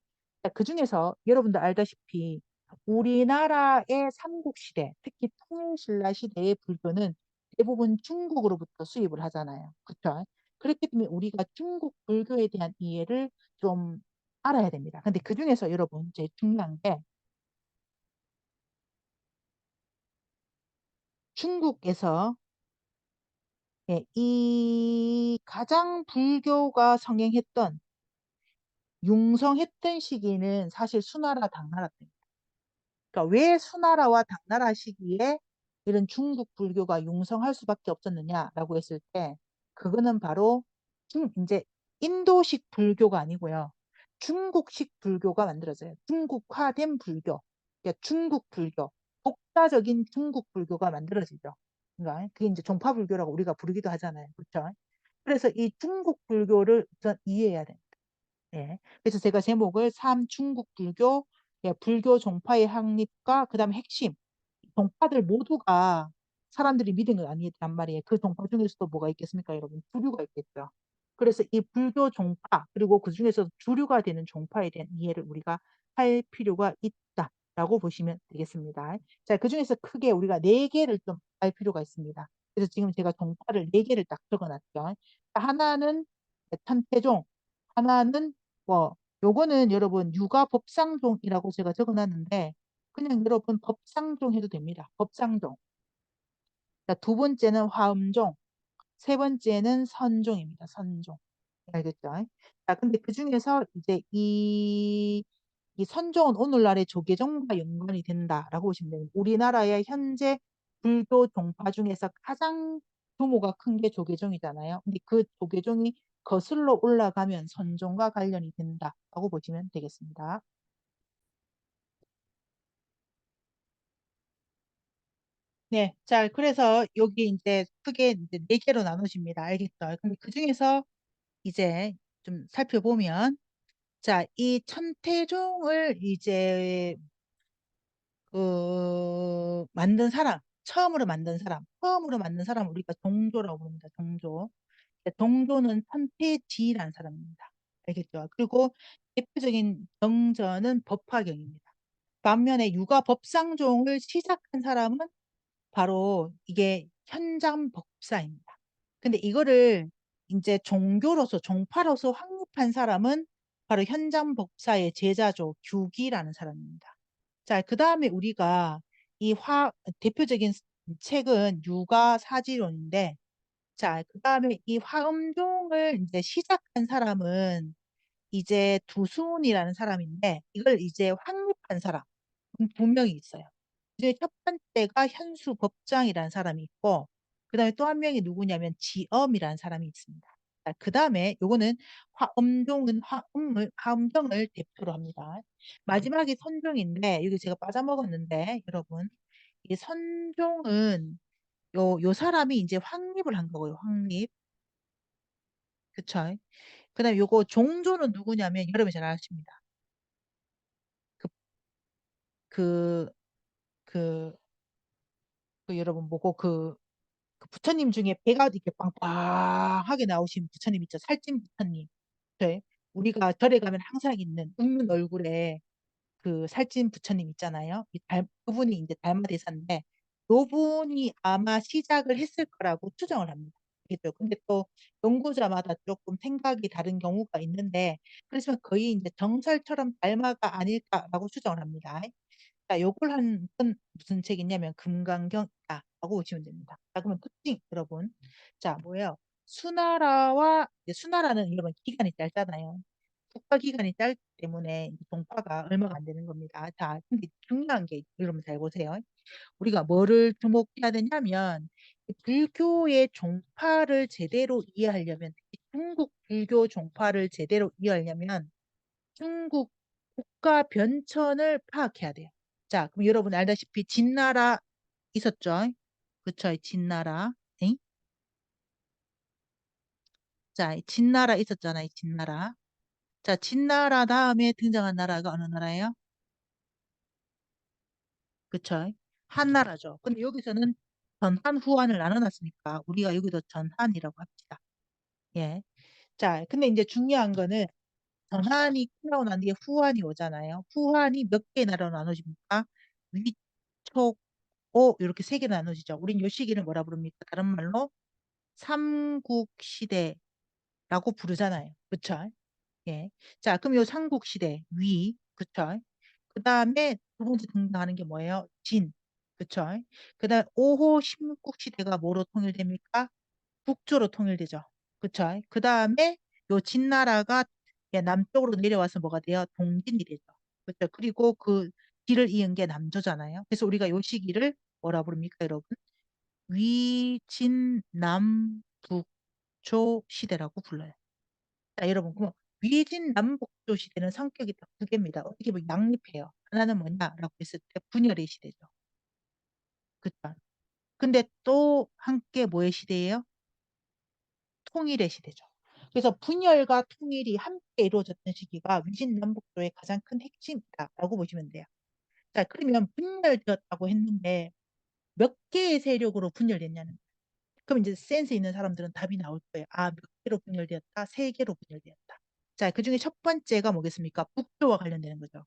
그 중에서 여러분도 알다시피 우리나라의 삼국시대, 특히 통일신라 시대의 불교는 대부분 중국으로부터 수입을 하잖아요. 그렇죠? 그렇기 때문에 우리가 중국 불교에 대한 이해를 좀 알아야 됩니다. 근데 그 중에서 여러분 제일 중요한 게 중국에서 예, 이 가장 불교가 성행했던 융성했던 시기는 사실 수나라 당나라 때. 그러니까 왜 수나라와 당나라 시기에 이런 중국 불교가 융성할 수밖에 없었느냐라고 했을 때 그거는 바로 이제 인도식 불교가 아니고요. 중국식 불교가 만들어져요. 중국화된 불교. 그러니까 중국 불교. 독자적인 중국 불교가 만들어지죠. 그러니까 그게 이제 종파 불교라고 우리가 부르기도 하잖아요. 그렇죠? 그래서 이 중국 불교를 우선 이해해야 돼요. 예. 그래서 제가 제목을 삼중국 불교, 예, 불교 종파의 확립과 그다음에 핵심. 종파들 모두가 사람들이 믿은 건 아니란 말이에요. 그 종파 중에서도 뭐가 있겠습니까, 여러분? 주류가 있겠죠. 그래서 이 불교 종파, 그리고 그 중에서 주류가 되는 종파에 대한 이해를 우리가 할 필요가 있다라고 보시면 되겠습니다. 자, 그 중에서 크게 우리가 네 개를 좀 알 필요가 있습니다. 그래서 지금 제가 종파를 네 개를 딱 적어놨죠. 하나는 천태종, 하나는 뭐 요거는 여러분 육아법상종이라고 제가 적어놨는데 그냥 여러분 법상종 해도 됩니다. 법상종. 자, 두 번째는 화음종, 세 번째는 선종입니다. 선종. 알겠죠? 자, 근데 그 중에서 이제 이 선종은 오늘날의 조계종과 연관이 된다라고 보시면 됩니다. 우리나라의 현재 불교 종파 중에서 가장 규모가 큰 게 조계종이잖아요. 근데 그 조계종이 거슬러 올라가면 선종과 관련이 된다라고 보시면 되겠습니다. 네, 자, 그래서 여기 이제 크게 이제 네 개로 나누십니다. 알겠죠? 근데 그 중에서 이제 좀 살펴보면, 자, 이 천태종을 이제 만든 사람, 처음으로 만든 사람 우리가 종조라고 부릅니다. 종조. 종조는 천태지라는 사람입니다. 알겠죠? 그리고 대표적인 경전은 법화경입니다. 반면에 육아법상종을 시작한 사람은 바로 이게 현잠법사입니다. 근데 이거를 이제 종교로서 종파로서 확립한 사람은 바로 현잠법사의 제자죠. 규기라는 사람입니다. 자, 그 다음에 우리가 대표적인 책은 육아사지론인데, 자, 그 다음에 이 화엄종을 이제 시작한 사람은 이제 두순이라는 사람인데, 이걸 이제 확립한 사람 두 명이 있어요. 그중에 첫 번째가 현수 법장이라는 사람이 있고, 그 다음에 또 한 명이 누구냐면 지엄이라는 사람이 있습니다. 그 다음에 요거는 화엄정을 대표로 합니다. 마지막이 선종인데, 여기 제가 빠져먹었는데, 여러분, 이 선종은 요 사람이 이제 확립을 한 거고요, 확립. 그쵸? 그 다음에 요거 종조는 누구냐면, 여러분이 잘 아십니다. 그, 그, 그, 여러분 뭐고 그 부처님 중에 배가 이렇게 빵빵하게 나오신 부처님 있죠. 살찐 부처님. 네. 우리가 절에 가면 항상 있는 웃는 얼굴에 그 살찐 부처님 있잖아요. 그분이 이제 달마대사인데 그분이 아마 시작을 했을 거라고 추정을 합니다. 그죠? 근데 또 연구자마다 조금 생각이 다른 경우가 있는데 그렇지만 거의 이제 정설처럼 달마가 아닐까라고 추정을 합니다. 자, 요걸 한 건 무슨 책이냐면 금강경이다라고 보시면 됩니다. 자, 그러면 특징 여러분. 자, 뭐예요? 수나라와 이제 수나라는 여러분 기간이 짧잖아요. 국가 기간이 짧기 때문에 이제 종파가 얼마가 안 되는 겁니다. 자, 근데 중요한 게 여러분 잘 보세요. 우리가 뭐를 주목해야 되냐면 이 불교의 종파를 제대로 이해하려면 특히 중국 불교 종파를 제대로 이해하려면 중국 국가 변천을 파악해야 돼요. 자, 그럼 여러분 알다시피 진나라 있었죠? 그쵸? 이 진나라. 에? 자, 이 진나라 있었잖아요. 이 진나라. 자, 진나라 다음에 등장한 나라가 어느 나라예요? 그쵸? 한나라죠. 근데 여기서는 전한, 후한을 나눠놨으니까 우리가 여기도 전한이라고 합시다. 예. 자, 근데 이제 중요한 거는 전환이 끝나고 난 뒤에 후환이 오잖아요. 후환이 몇 개의 나라로 나눠집니까? 위, 촉, 오 이렇게 세 개로 나눠지죠. 우린 요 시기를 뭐라 부릅니까? 다른 말로 삼국시대라고 부르잖아요. 그쵸? 예. 자, 그럼 요 삼국시대 위, 그쵸? 그 다음에 두 번째 등장하는 게 뭐예요? 진, 그쵸? 그 다음 5호 삼국시대가 뭐로 통일됩니까? 북조로 통일되죠. 그쵸? 그 다음에 요 진나라가 예, 남쪽으로 내려와서 뭐가 돼요? 동진이 되죠. 그쵸? 그리고 그 뒤를 이은 게 남조잖아요. 그래서 우리가 요 시기를 뭐라 부릅니까, 여러분? 위진남북조 시대라고 불러요. 자, 여러분, 그럼 위진남북조 시대는 성격이 딱 두 개입니다. 어떻게 보면 양립해요. 하나는 뭐냐라고 했을 때 분열의 시대죠. 그쵸? 근데 또 함께 뭐의 시대예요? 통일의 시대죠. 그래서 분열과 통일이 함께 이루어졌던 시기가 위진남북조의 가장 큰 핵심이다라고 보시면 돼요. 자, 그러면 분열되었다고 했는데 몇 개의 세력으로 분열됐냐는 거예요. 그럼 이제 센스 있는 사람들은 답이 나올 거예요. 아, 몇 개로 분열되었다? 세 개로 분열되었다. 자, 그중에 첫 번째가 뭐겠습니까? 북조와 관련되는 거죠.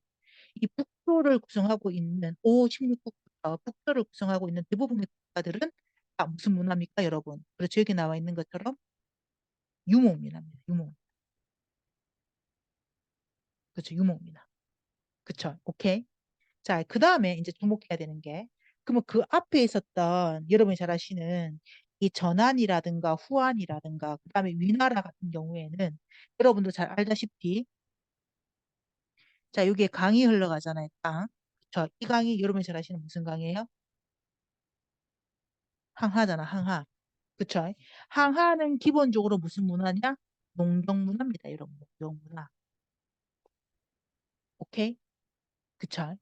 이 북조를 구성하고 있는 5, 16국부터 북조를 구성하고 있는 대부분의 국가들은 다 무슨 문화입니까, 여러분? 그렇죠. 여기 나와 있는 것처럼 유목민화입니다. 유목. 그렇죠. 유목민화. 그쵸. 오케이. 자, 그 다음에 이제 주목해야 되는 게, 그러면 그 앞에 있었던 여러분이 잘 아시는 이 전환이라든가 후환이라든가, 그 다음에 위나라 같은 경우에는 여러분도 잘 알다시피, 자, 여기에 강이 흘러가잖아요. 강. 그쵸. 이 강이 여러분이 잘 아시는 무슨 강이에요? 항하잖아, 항하. 그쵸. 항하는 기본적으로 무슨 문화냐? 농경 문화입니다, 여러분. 농경 문화. 오케이? 그쵸.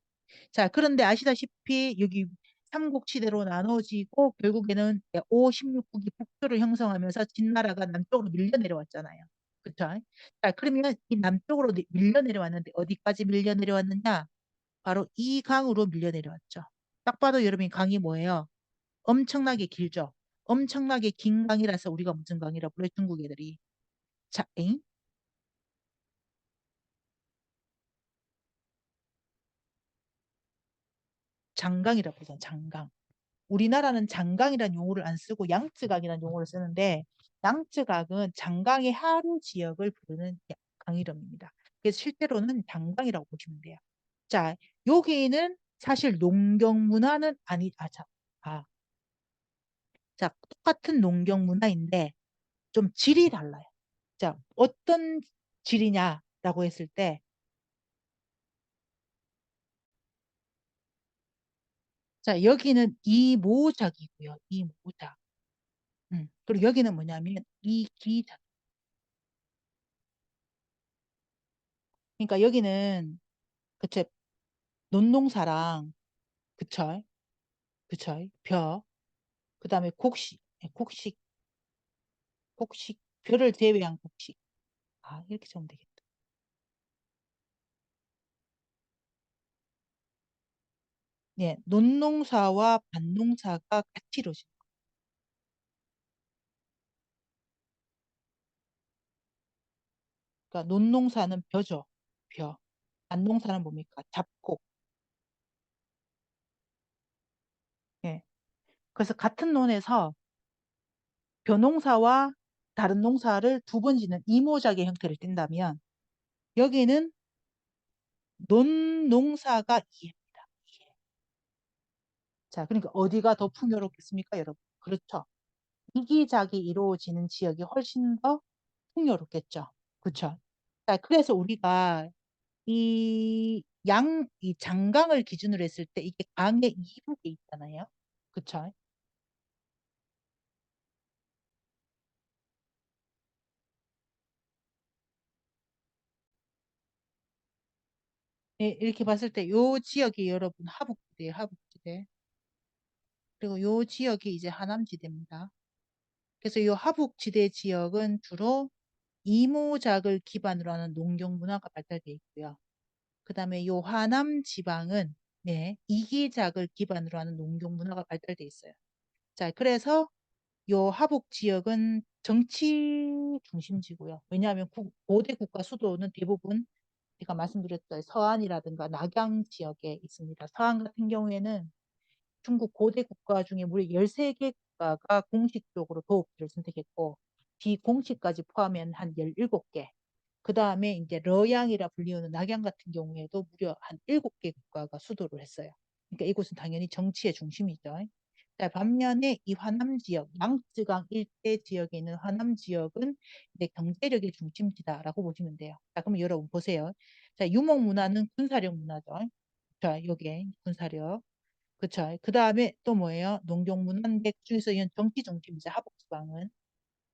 자, 그런데 아시다시피 여기 삼국시대로 나눠지고 결국에는 5, 16국이 북조를 형성하면서 진나라가 남쪽으로 밀려 내려왔잖아요. 그쵸? 자, 그러면 이 남쪽으로 밀려 내려왔는데 어디까지 밀려 내려왔느냐? 바로 이 강으로 밀려 내려왔죠. 딱 봐도 여러분 강이 뭐예요? 엄청나게 길죠. 엄청나게 긴 강이라서 우리가 무슨 강이라 불러요? 중국 애들이. 자, 엥? 장강이라 부르잖아, 장강. 우리나라는 장강이라는 용어를 안 쓰고 양쯔강이라는 용어를 쓰는데 양쯔강은 장강의 하류 지역을 부르는 강이름입니다 그래서 실제로는 장강이라고 보시면 돼요. 자, 여기는 사실 농경 문화는 자, 똑같은 농경 문화인데 좀 질이 달라요. 자, 어떤 질이냐라고 했을 때, 자, 여기는 이모작이고요. 이모작. 그리고 여기는 뭐냐면 이기작. 그러니까 여기는 그쵸 논농사랑 그쵸 그쵸 벼 그다음에 곡식 곡식 곡식 벼를 제외한 곡식 아 이렇게 적으면 되겠다. 네 논농사와 밭농사가 같이 이루어진 그러니까 논농사는 벼죠 벼 밭농사는 뭡니까 잡곡 예 그래서 같은 논에서 벼농사와 다른 농사를 두 번 짓는 이모작의 형태를 띈다면 여기는 논농사가 이해입니다. 이해. 자, 그러니까 어디가 더 풍요롭겠습니까, 여러분? 그렇죠. 이기작이 이루어지는 지역이 훨씬 더 풍요롭겠죠. 그렇죠. 자, 그래서 우리가 이 장강을 기준으로 했을 때 이게 강의 이북에 있잖아요. 그렇죠. 네, 이렇게 봤을 때 요 지역이 여러분 하북지대예요, 하북지대. 그리고 요 지역이 이제 하남지대입니다. 그래서 이 하북지대 지역은 주로 이모작을 기반으로 하는 농경 문화가 발달돼 있고요. 그다음에 요 하남 지방은 네, 이기작을 기반으로 하는 농경 문화가 발달돼 있어요. 자, 그래서 요 하북 지역은 정치 중심지고요. 왜냐하면 고대 국가 수도는 대부분 제가 말씀드렸던 서안이라든가 낙양 지역에 있습니다. 서안 같은 경우에는 중국 고대 국가 중에 무려 13개 국가가 공식적으로 도읍지를 선택했고 비공식까지 포함한 한 17개. 그 다음에 이제 러양이라 불리우는 낙양 같은 경우에도 무려 한 7개 국가가 수도를 했어요. 그러니까 이곳은 당연히 정치의 중심이죠. 자, 반면에 이 화남 지역, 양쯔강 일대 지역에 있는 화남 지역은 이제 경제력의 중심지다라고 보시면 돼요. 자, 그럼 여러분 보세요. 자, 유목 문화는 군사력 문화죠. 자, 요게 군사력. 그쵸. 그 다음에 또 뭐예요? 농경문화인데 그중에서 이건 정치 중심이죠. 하복지방은.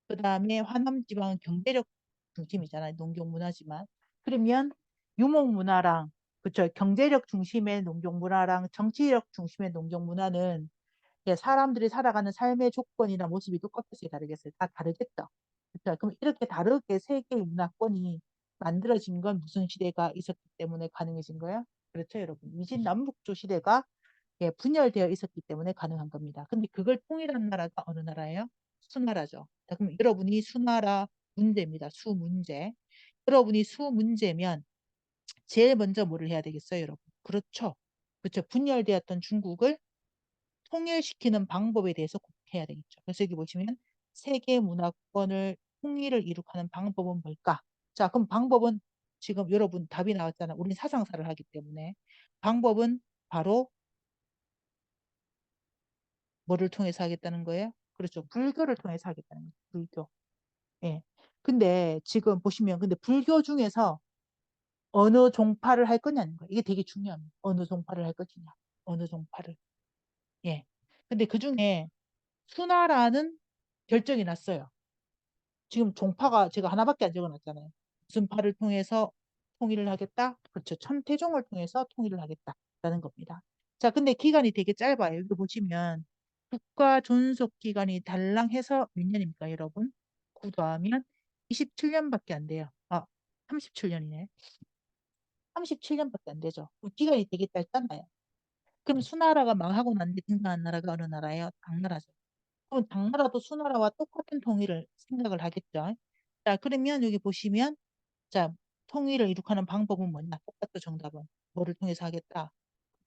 그 다음에 화남지방은 경제력 중심이잖아요. 농경문화지만. 그러면 유목문화랑 그쵸. 경제력 중심의 농경문화랑 정치력 중심의 농경문화는 예, 사람들이 살아가는 삶의 조건이나 모습이 똑같겠어요, 다르겠어요? 다 다르겠죠. 그렇죠? 그럼 이렇게 다르게 세 개의 문화권이 만들어진 건 무슨 시대가 있었기 때문에 가능해진 거예요? 그렇죠, 여러분. 위진남북조 시대가 예, 분열되어 있었기 때문에 가능한 겁니다. 근데 그걸 통일한 나라가 어느 나라예요? 수나라죠. 자, 그럼 여러분이 수나라 문제입니다. 수 문제. 여러분이 수 문제면 제일 먼저 뭐를 해야 되겠어요, 여러분? 그렇죠. 그렇죠. 분열되었던 중국을 통일시키는 방법에 대해서 꼭 해야 되겠죠. 그래서 여기 보시면 세계 문화권을 통일을 이룩하는 방법은 뭘까? 자, 그럼 방법은 지금 여러분 답이 나왔잖아. 우린 사상사를 하기 때문에 방법은 바로 뭐를 통해서 하겠다는 거예요? 그렇죠. 불교를 통해서 하겠다는 거예요. 불교. 예. 근데 지금 보시면 근데 불교 중에서 어느 종파를 할 거냐는 거예요. 이게 되게 중요합니다. 어느 종파를 할 것이냐. 어느 종파를. 예. 근데 그 중에 수나라는 결정이 났어요. 지금 종파가 제가 하나밖에 안 적어놨잖아요. 무슨 파를 통해서 통일을 하겠다? 그렇죠. 천태종을 통해서 통일을 하겠다라는 겁니다. 자, 근데 기간이 되게 짧아요. 여기 보시면 국가 존속 기간이 달랑해서 몇 년입니까, 여러분? 9 더하면 27년밖에 안 돼요. 아, 37년이네. 37년밖에 안 되죠. 기간이 되게 짧잖아요. 그럼 수나라가 망하고 난 뒤에 등장한 나라가 어느 나라예요? 당나라죠. 그럼 당나라도 수나라와 똑같은 통일을 생각을 하겠죠. 자, 그러면 여기 보시면 자, 통일을 이룩하는 방법은 뭐냐? 똑같죠, 정답은. 뭐를 통해서 하겠다?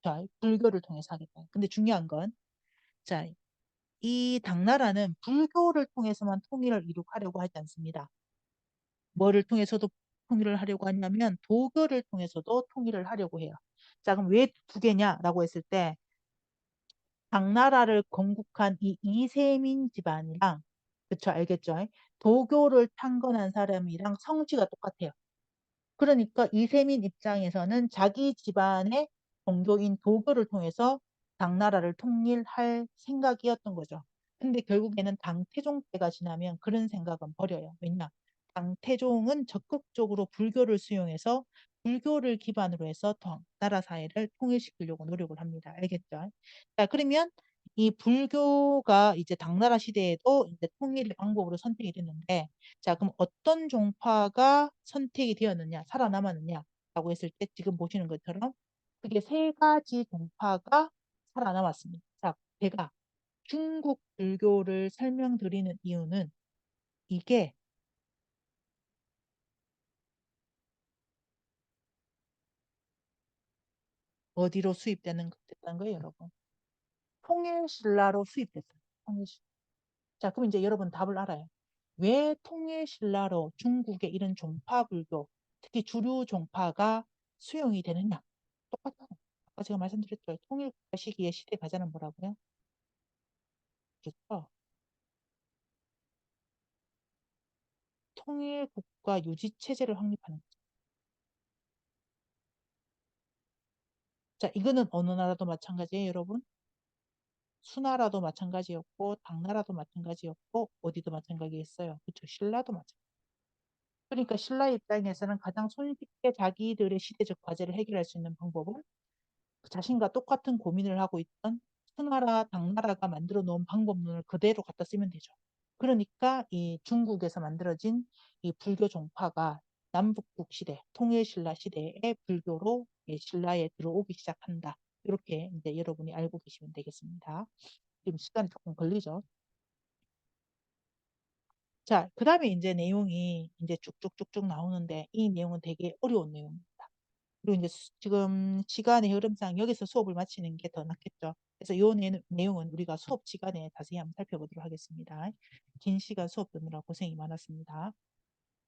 자, 불교를 통해서 하겠다. 근데 중요한 건 자, 이 당나라는 불교를 통해서만 통일을 이룩하려고 하지 않습니다. 뭐를 통해서도 통일을 하려고 하냐면 도교를 통해서도 통일을 하려고 해요. 자, 그럼 왜 두 개냐라고 했을 때 당나라를 건국한 이 이세민 집안이랑 그쵸 알겠죠? 도교를 창건한 사람이랑 성씨가 똑같아요. 그러니까 이세민 입장에서는 자기 집안의 종교인 도교를 통해서 당나라를 통일할 생각이었던 거죠. 근데 결국에는 당태종 때가 지나면 그런 생각은 버려요. 왜냐? 당태종은 적극적으로 불교를 수용해서 불교를 기반으로 해서 나라 사회를 통일시키려고 노력을 합니다. 알겠죠? 자, 그러면 이 불교가 이제 당나라 시대에도 이제 통일의 방법으로 선택이 됐는데 자, 그럼 어떤 종파가 선택이 되었느냐, 살아남았느냐라고 했을 때 지금 보시는 것처럼 그게 세 가지 종파가 살아남았습니다. 자, 제가 중국 불교를 설명드리는 이유는 이게 어디로 됐다는 거예요, 여러분. 통일신라로 수입됐어요. 통일신라. 자, 그럼 이제 여러분 답을 알아요. 왜 통일신라로 중국의 이런 종파 불교, 특히 주류 종파가 수용이 되느냐? 똑같아요. 아까 제가 말씀드렸죠. 통일국가 시기에 시대 가자는 뭐라고요? 그렇죠. 통일국가 유지 체제를 확립하는 거죠. 자, 이거는 어느 나라도 마찬가지예요, 여러분. 수나라도 마찬가지였고, 당나라도 마찬가지였고, 어디도 마찬가지였어요. 그렇죠. 신라도 마찬가지. 그러니까 신라 입장에서는 가장 손쉽게 자기들의 시대적 과제를 해결할 수 있는 방법은 자신과 똑같은 고민을 하고 있던 수나라, 당나라가 만들어 놓은 방법론을 그대로 갖다 쓰면 되죠. 그러니까 이 중국에서 만들어진 이 불교 종파가 남북국 시대, 통일신라 시대의 불교로 신라에 들어오기 시작한다. 이렇게 이제 여러분이 알고 계시면 되겠습니다. 지금 시간이 조금 걸리죠. 자, 그다음에 인제 내용이 인제 쭉쭉쭉쭉 나오는데 이 내용은 되게 어려운 내용입니다. 그리고 인제 지금 시간의 흐름상 여기서 수업을 마치는 게 더 낫겠죠. 그래서 요 내용은 우리가 수업 시간에 자세히 한번 살펴보도록 하겠습니다. 긴 시간 수업 듣느라 고생이 많았습니다.